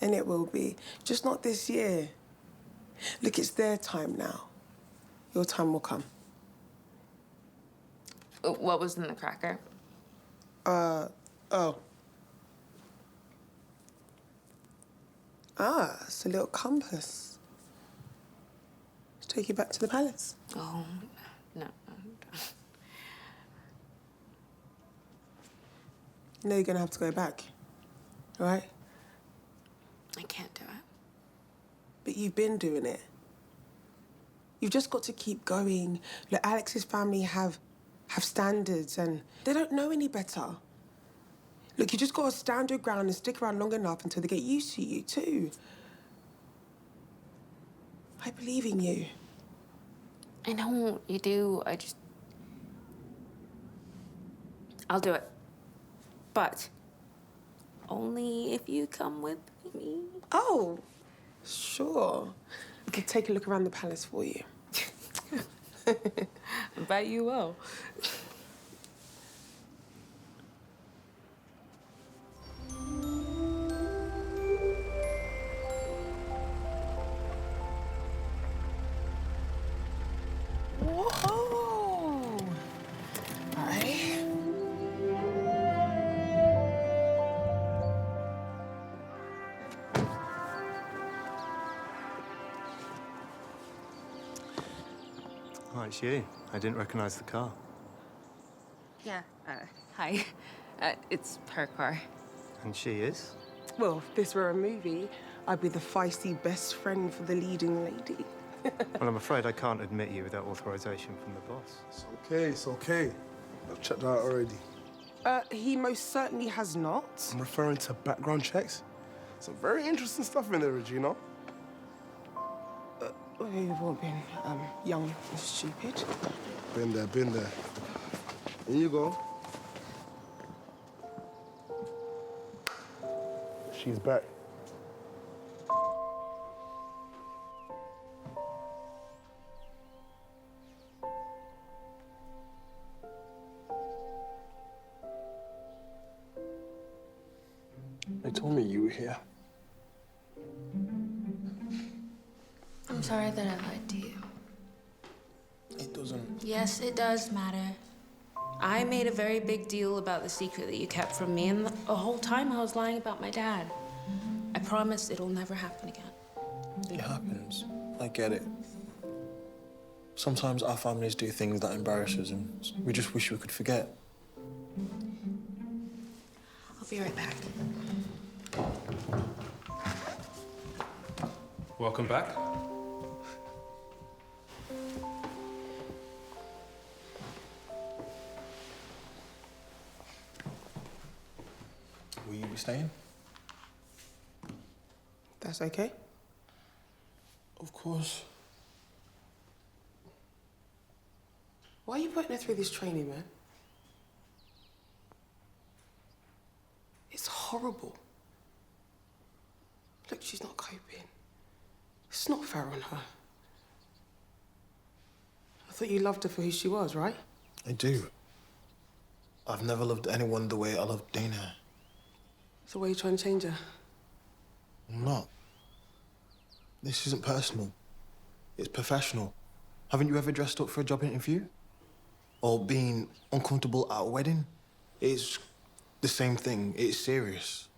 And it will be. Just not this year. Look, it's their time now. Your time will come. What was in the cracker? Oh. Ah, it's a little compass. Let's take you back to the palace. Oh, no. You know you're gonna have to go back, all right? I can't do it. But you've been doing it. You've just got to keep going. Look, Alex's family have standards and they don't know any better. Look, you just got to stand your ground and stick around long enough until they get used to you, too. I believe in you. I know you do. I'll do it. But only if you come with me. Oh, sure. I can take a look around the palace for you. I bet you will. Whoa! All right. Oh, it's you. I didn't recognize the car. Yeah. Hi. It's her car. And she is? Well, if this were a movie, I'd be the feisty best friend for the leading lady. Well, I'm afraid I can't admit you without authorization from the boss. It's okay, it's okay. I've checked out already. He most certainly has not. I'm referring to background checks. Some very interesting stuff in there, Regina. We've all been young and stupid. Been there, been there. Here you go. She's back. They told me you were here. I'm sorry that I lied to you. It doesn't. Yes, it does matter. I made a very big deal about the secret that you kept from me, and the whole time I was lying about my dad. I promise it'll never happen again. It happens. I get it. Sometimes our families do things that embarrass us, and we just wish we could forget. I'll be right back. Welcome back. Will you be staying? That's okay? Of course. Why are you putting her through this training, man? It's horrible. Look, she's not coping. It's not fair on her. I thought you loved her for who she was, right? I do. I've never loved anyone the way I love Dana. So why are you trying to change her? I'm not. This isn't personal. It's professional. Haven't you ever dressed up for a job interview? Or been uncomfortable at a wedding? It's the same thing. It's serious.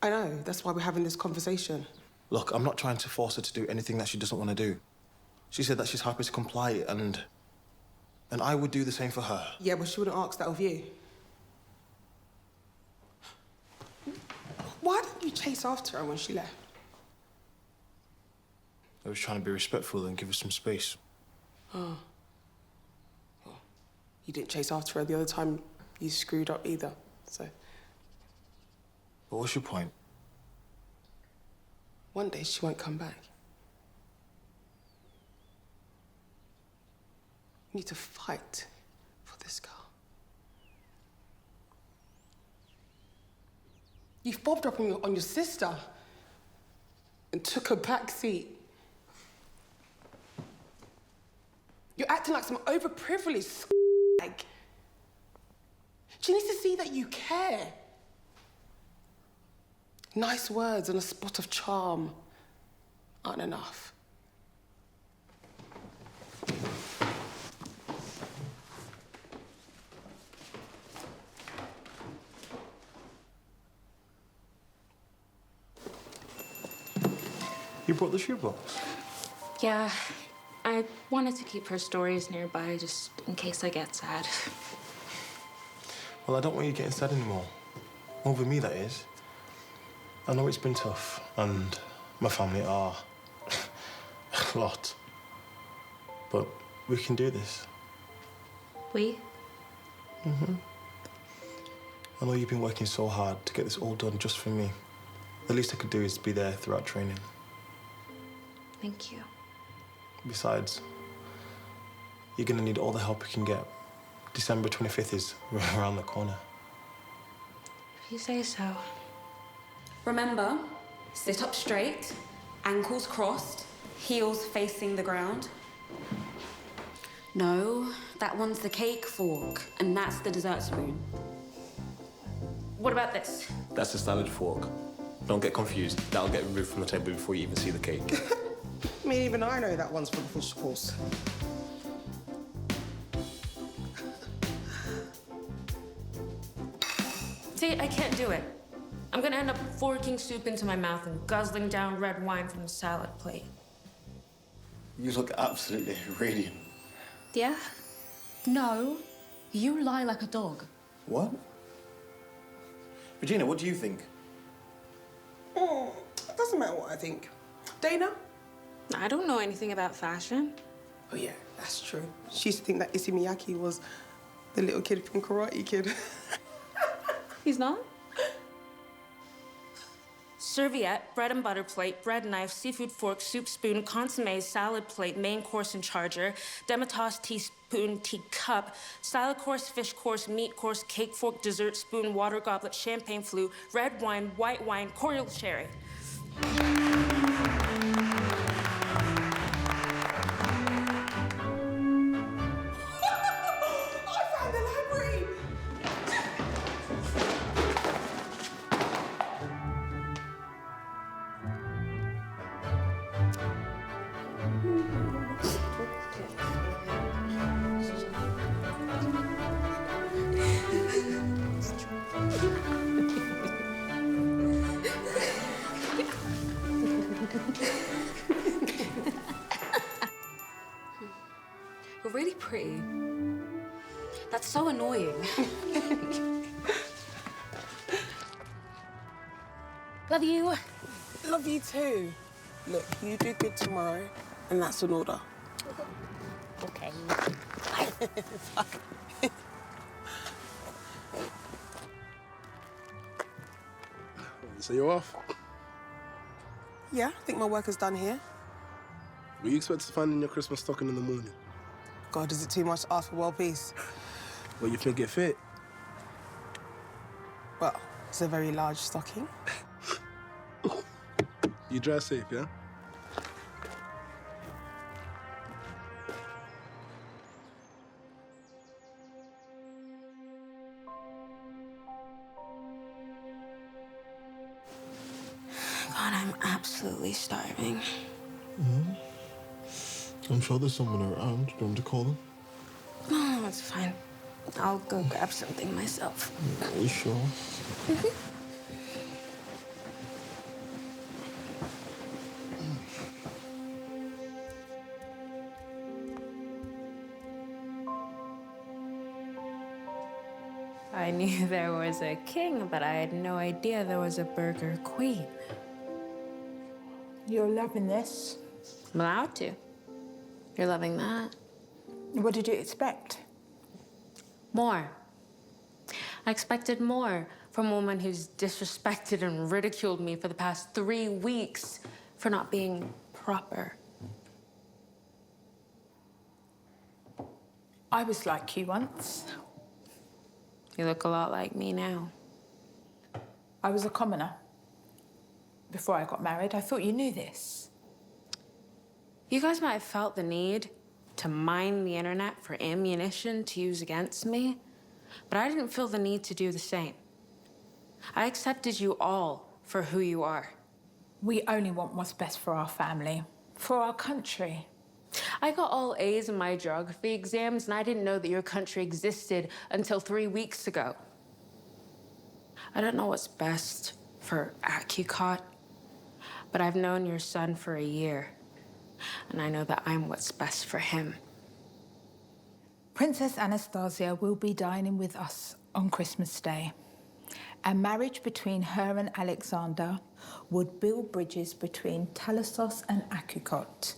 I know. That's why we're having this conversation. Look, I'm not trying to force her to do anything that she doesn't want to do. She said that she's happy to comply, and I would do the same for her. Yeah, but she wouldn't ask that of you. Why didn't you chase after her when she left? I was trying to be respectful and give her some space. Oh. Well, you didn't chase after her the other time you screwed up either, so. But what's your point? One day she won't come back. You need to fight for this girl. You fobbed up on your sister and took a back seat. You're acting like some overprivileged like. She needs to see that you care. Nice words and a spot of charm aren't enough. You brought the shoebox? Yeah, I wanted to keep her stories nearby just in case I get sad. Well, I don't want you getting sad anymore. Over me, that is. I know it's been tough, and my family are a lot. But we can do this. We? Mm-hmm. I know you've been working so hard to get this all done just for me. The least I could do is be there throughout training. Thank you. Besides, you're gonna need all the help you can get. December 25th is around the corner. If you say so. Remember, sit up straight, ankles crossed, heels facing the ground. No, that one's the cake fork, and that's the dessert spoon. What about this? That's a salad fork. Don't get confused. That'll get removed from the table before you even see the cake. I mean, even I know that one's for the fish course. See, I can't do it. I'm gonna end up forking soup into my mouth and guzzling down red wine from the salad plate. You look absolutely radiant. Yeah? No, you lie like a dog. What? Regina, what do you think? It doesn't matter what I think. Dana? I don't know anything about fashion. Oh, yeah, that's true. She used to think that Issey Miyake was the little kid from Karate Kid. He's not? Serviette, bread and butter plate, bread knife, seafood fork, soup spoon, consommé, salad plate, main course and charger, demitasse, teaspoon, teacup, salad course, fish course, meat course, cake fork, dessert spoon, water goblet, champagne flute, red wine, white wine, cordial cherry. You're really pretty. That's so annoying. Love you. Love you too. Look, you do good tomorrow, and that's an order. Okay. So you're off? Yeah, I think my work is done here. What you expect to find in your Christmas stocking in the morning? God, is it too much to ask for world peace? Well, you think it fit? Well, it's a very large stocking. You drive safe, yeah? absolutely starving. I'm sure there's someone around. Do you want me to call them? No, it's fine. I'll go grab something myself. Are you sure? I knew there was a king, but I had no idea there was a burger queen. You're loving this. I'm allowed to. You're loving that. What did you expect? More. I expected more from a woman who's disrespected and ridiculed me for the past 3 weeks for not being proper. I was like you once. You look a lot like me now. I was a commoner. Before I got married, I thought you knew this. You guys might have felt the need to mine the internet for ammunition to use against me, but I didn't feel the need to do the same. I accepted you all for who you are. We only want what's best for our family, for our country. I got all A's in my geography exams, and I didn't know that your country existed until 3 weeks ago. I don't know what's best for Akukot, but I've known your son for a year, and I know that I'm what's best for him. Princess Anastasia will be dining with us on Christmas Day. A marriage between her and Alexander would build bridges between Talassos and Akukot.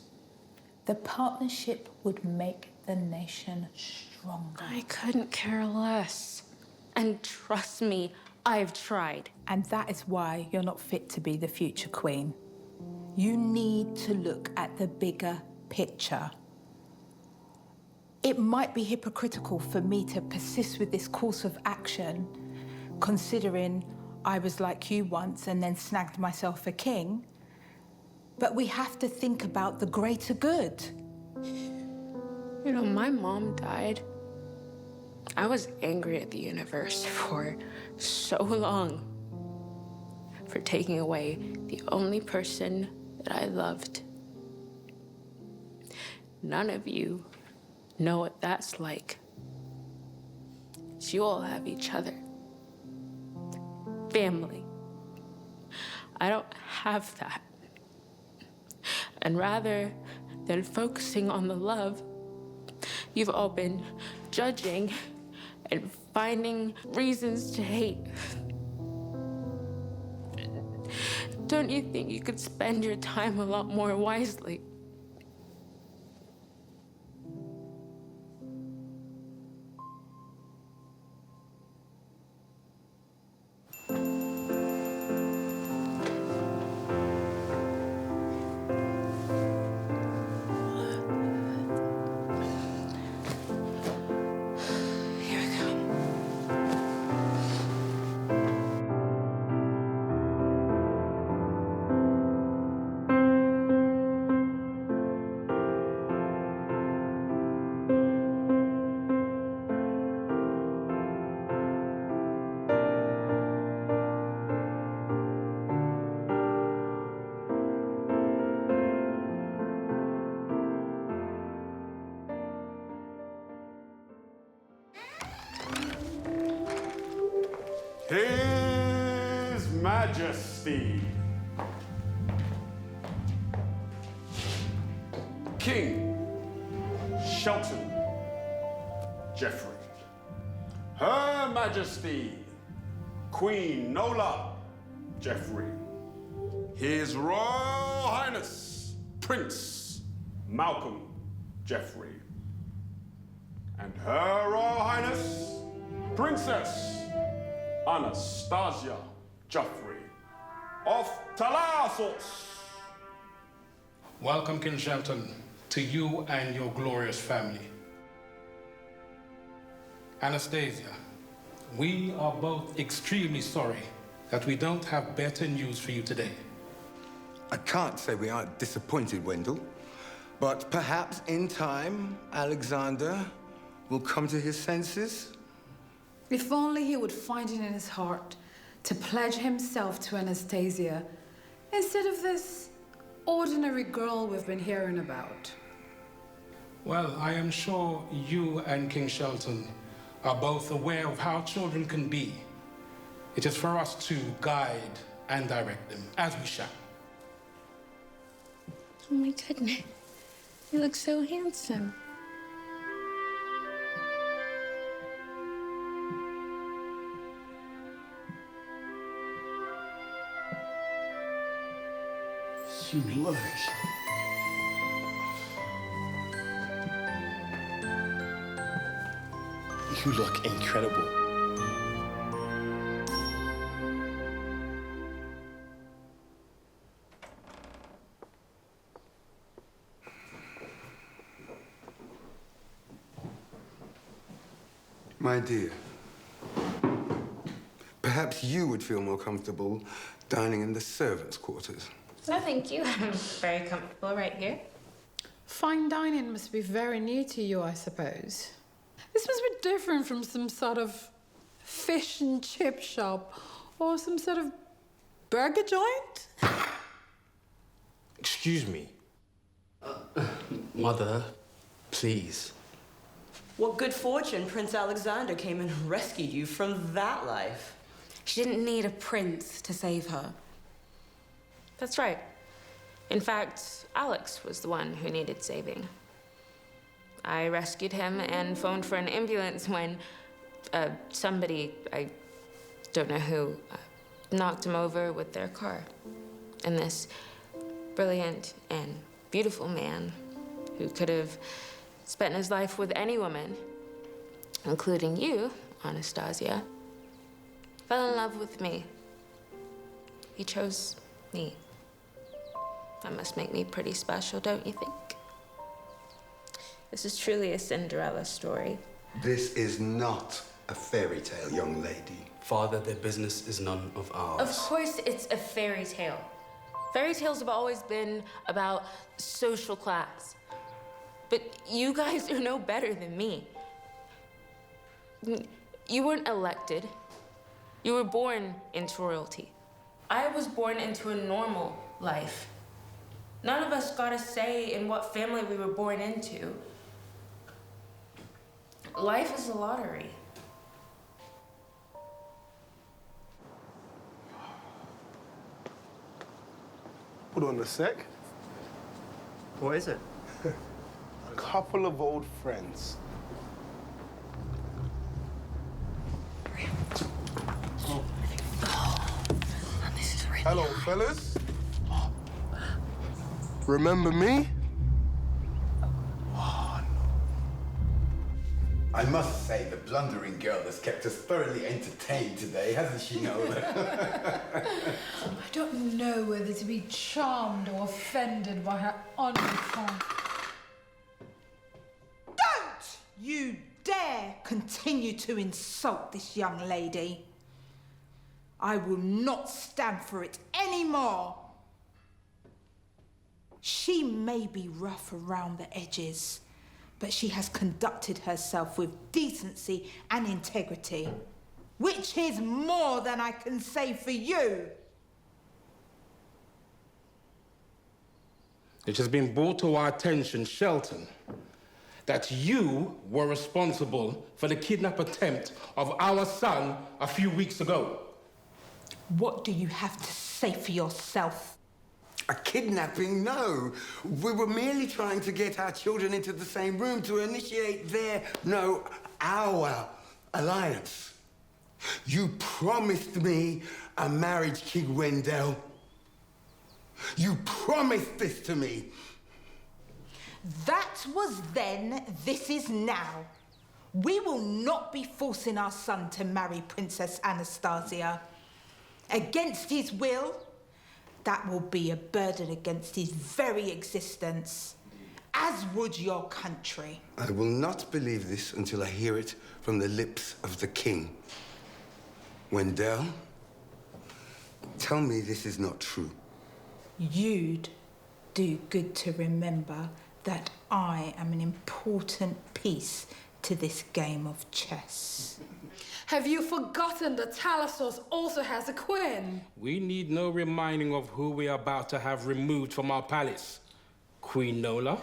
The partnership would make the nation stronger. I couldn't care less. And trust me, I've tried. And that is why you're not fit to be the future queen. You need to look at the bigger picture. It might be hypocritical for me to persist with this course of action, considering I was like you once and then snagged myself a king. But we have to think about the greater good. You know, my mom died. I was angry at the universe for so long for taking away the only person that I loved. None of you know what that's like. You all have each other. Family. I don't have that. And rather than focusing on the love, you've all been judging and finding reasons to hate. Don't you think you could spend your time a lot more wisely? His Majesty, King Shelton Jeffrey, Her Majesty, Queen Nola Jeffrey, His Royal Highness, Prince Malcolm Jeffrey, and Her Royal Highness, Princess Anastasia Joffrey of Talassos. Welcome, King Shelton, to you and your glorious family. Anastasia, we are both extremely sorry that we don't have better news for you today. I can't say we aren't disappointed, Wendell, but perhaps in time, Alexander will come to his senses. If only he would find it in his heart to pledge himself to Anastasia instead of this ordinary girl we've been hearing about? Well, I am sure you and King Shelton are both aware of how children can be. It is for us to guide and direct them, as we shall. Oh my goodness. You look so handsome. You look. You look incredible. My dear, perhaps you would feel more comfortable dining in the servants' quarters. No, thank you. I'm very comfortable right here. Fine dining must be very new to you, I suppose. This must be different from some sort of fish and chip shop or some sort of burger joint. Excuse me. Mother, please. What good fortune Prince Alexander came and rescued you from that life. She didn't need a prince to save her. That's right. In fact, Alex was the one who needed saving. I rescued him and phoned for an ambulance when somebody, I don't know who, knocked him over with their car. And this brilliant and beautiful man who could have spent his life with any woman, including you, Anastasia, fell in love with me. He chose me. That must make me pretty special, don't you think? This is truly a Cinderella story. This is not a fairy tale, young lady. Father, their business is none of ours. Of course it's a fairy tale. Fairy tales have always been about social class. But you guys are no better than me. You weren't elected. You were born into royalty. I was born into a normal life. None of us got a say in what family we were born into. Life is a lottery. Hold on a sec. What is it? A couple of old friends. Hello, fellas. Remember me? I must say, the blundering girl has kept us thoroughly entertained today, hasn't she, Nola? I don't know whether to be charmed or offended by her enfant. Don't you dare continue to insult this young lady. I will not stand for it anymore. She may be rough around the edges, but she has conducted herself with decency and integrity, which is more than I can say for you. It has been brought to our attention, Shelton, that you were responsible for the kidnap attempt of our son a few weeks ago. What do you have to say for yourself? A kidnapping? No. We were merely trying to get our children into the same room to initiate our alliance. You promised me a marriage, King Wendell. You promised this to me. That was then, this is now. We will not be forcing our son to marry Princess Anastasia. Against his will, that will be a burden against his very existence, as would your country. I will not believe this until I hear it from the lips of the king. Wendell, tell me this is not true. You'd do good to remember that I am an important piece to this game of chess. Have you forgotten that Talassos also has a queen? We need no reminding of who we are about to have removed from our palace. Queen Nola.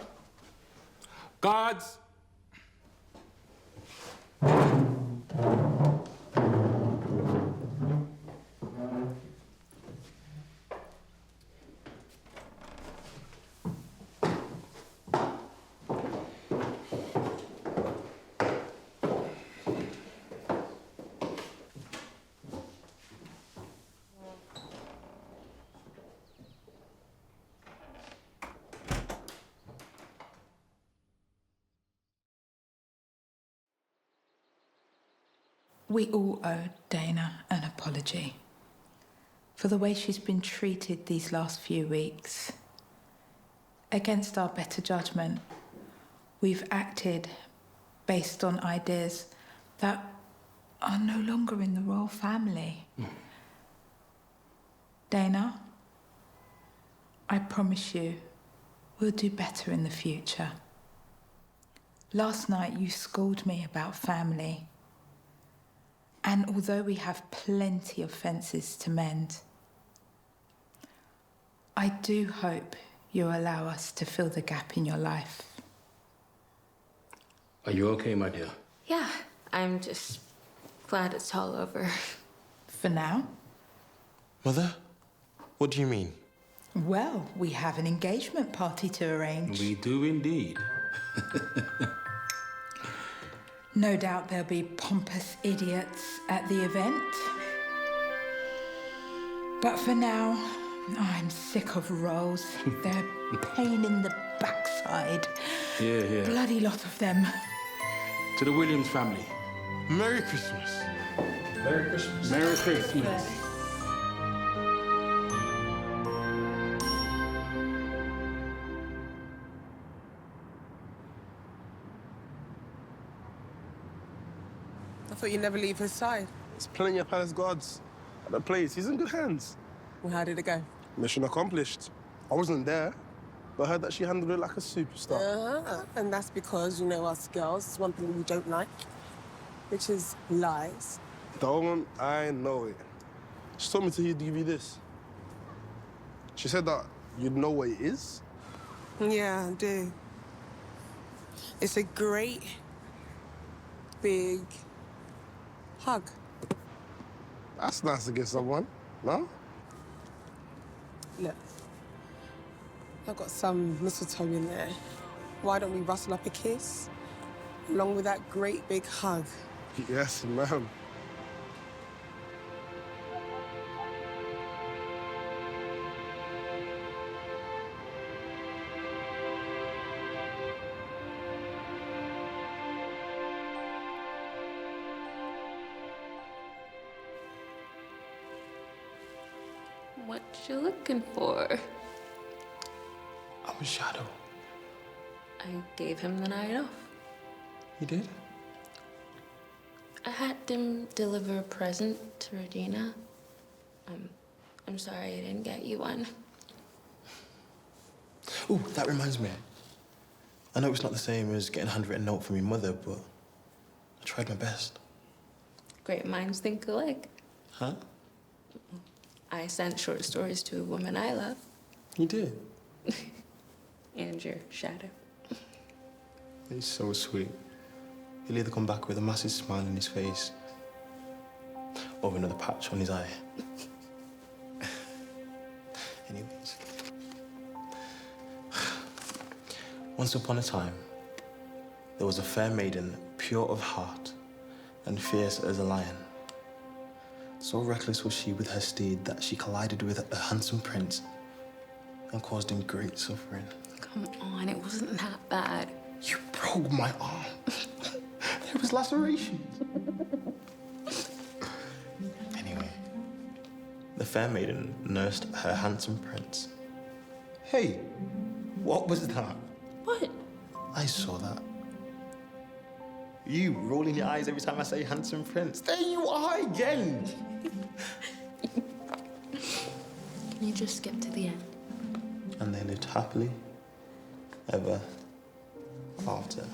Guards! We all owe Dana an apology for the way she's been treated these last few weeks. Against our better judgment, we've acted based on ideas that are no longer in the royal family. Dana, I promise you, we'll do better in the future. Last night you schooled me about family. And although we have plenty of fences to mend, I do hope you'll allow us to fill the gap in your life. Are you okay, my dear? Yeah, I'm just glad it's all over. For now? Mother? What do you mean? Well, we have an engagement party to arrange. We do indeed. No doubt there'll be pompous idiots at the event. But for now, I'm sick of roles. They're a pain in the backside. Yeah. Bloody lot of them. To the Williams family. Merry Christmas. Merry Christmas. Merry Christmas. I thought you'd never leave his side. There's plenty of palace guards at the place. He's in good hands. Well, how did it go? Mission accomplished. I wasn't there, but I heard that she handled it like a superstar. And that's because, you know, us girls, there's one thing we don't like, which is lies. Don't I know it? She told me to give you this. She said that you'd know what it is. Yeah, I do. It's a great, big hug. That's nice to give someone, no? Look, I've got some mistletoe in there. Why don't we rustle up a kiss, along with that great big hug? Yes, ma'am. What you looking for? I'm a shadow. I gave him the night off. You did? I had him deliver a present to Regina. I'm sorry I didn't get you one. Oh, that reminds me. I know it's not the same as getting a handwritten note from your mother, but I tried my best. Great minds think alike. Huh? I sent short stories to a woman I love. You did? And your shadow. He's so sweet. He'll either come back with a massive smile on his face or another patch on his eye. Anyways. Once upon a time, there was a fair maiden, pure of heart and fierce as a lion. So reckless was she with her steed that she collided with a handsome prince and caused him great suffering. Come on, it wasn't that bad. You broke my arm. There was lacerations. Anyway, the fair maiden nursed her handsome prince. Hey, what was that? What? I saw that. You rolling your eyes every time I say handsome prince. There you are again. Can you just skip to the end? And they lived happily ever after.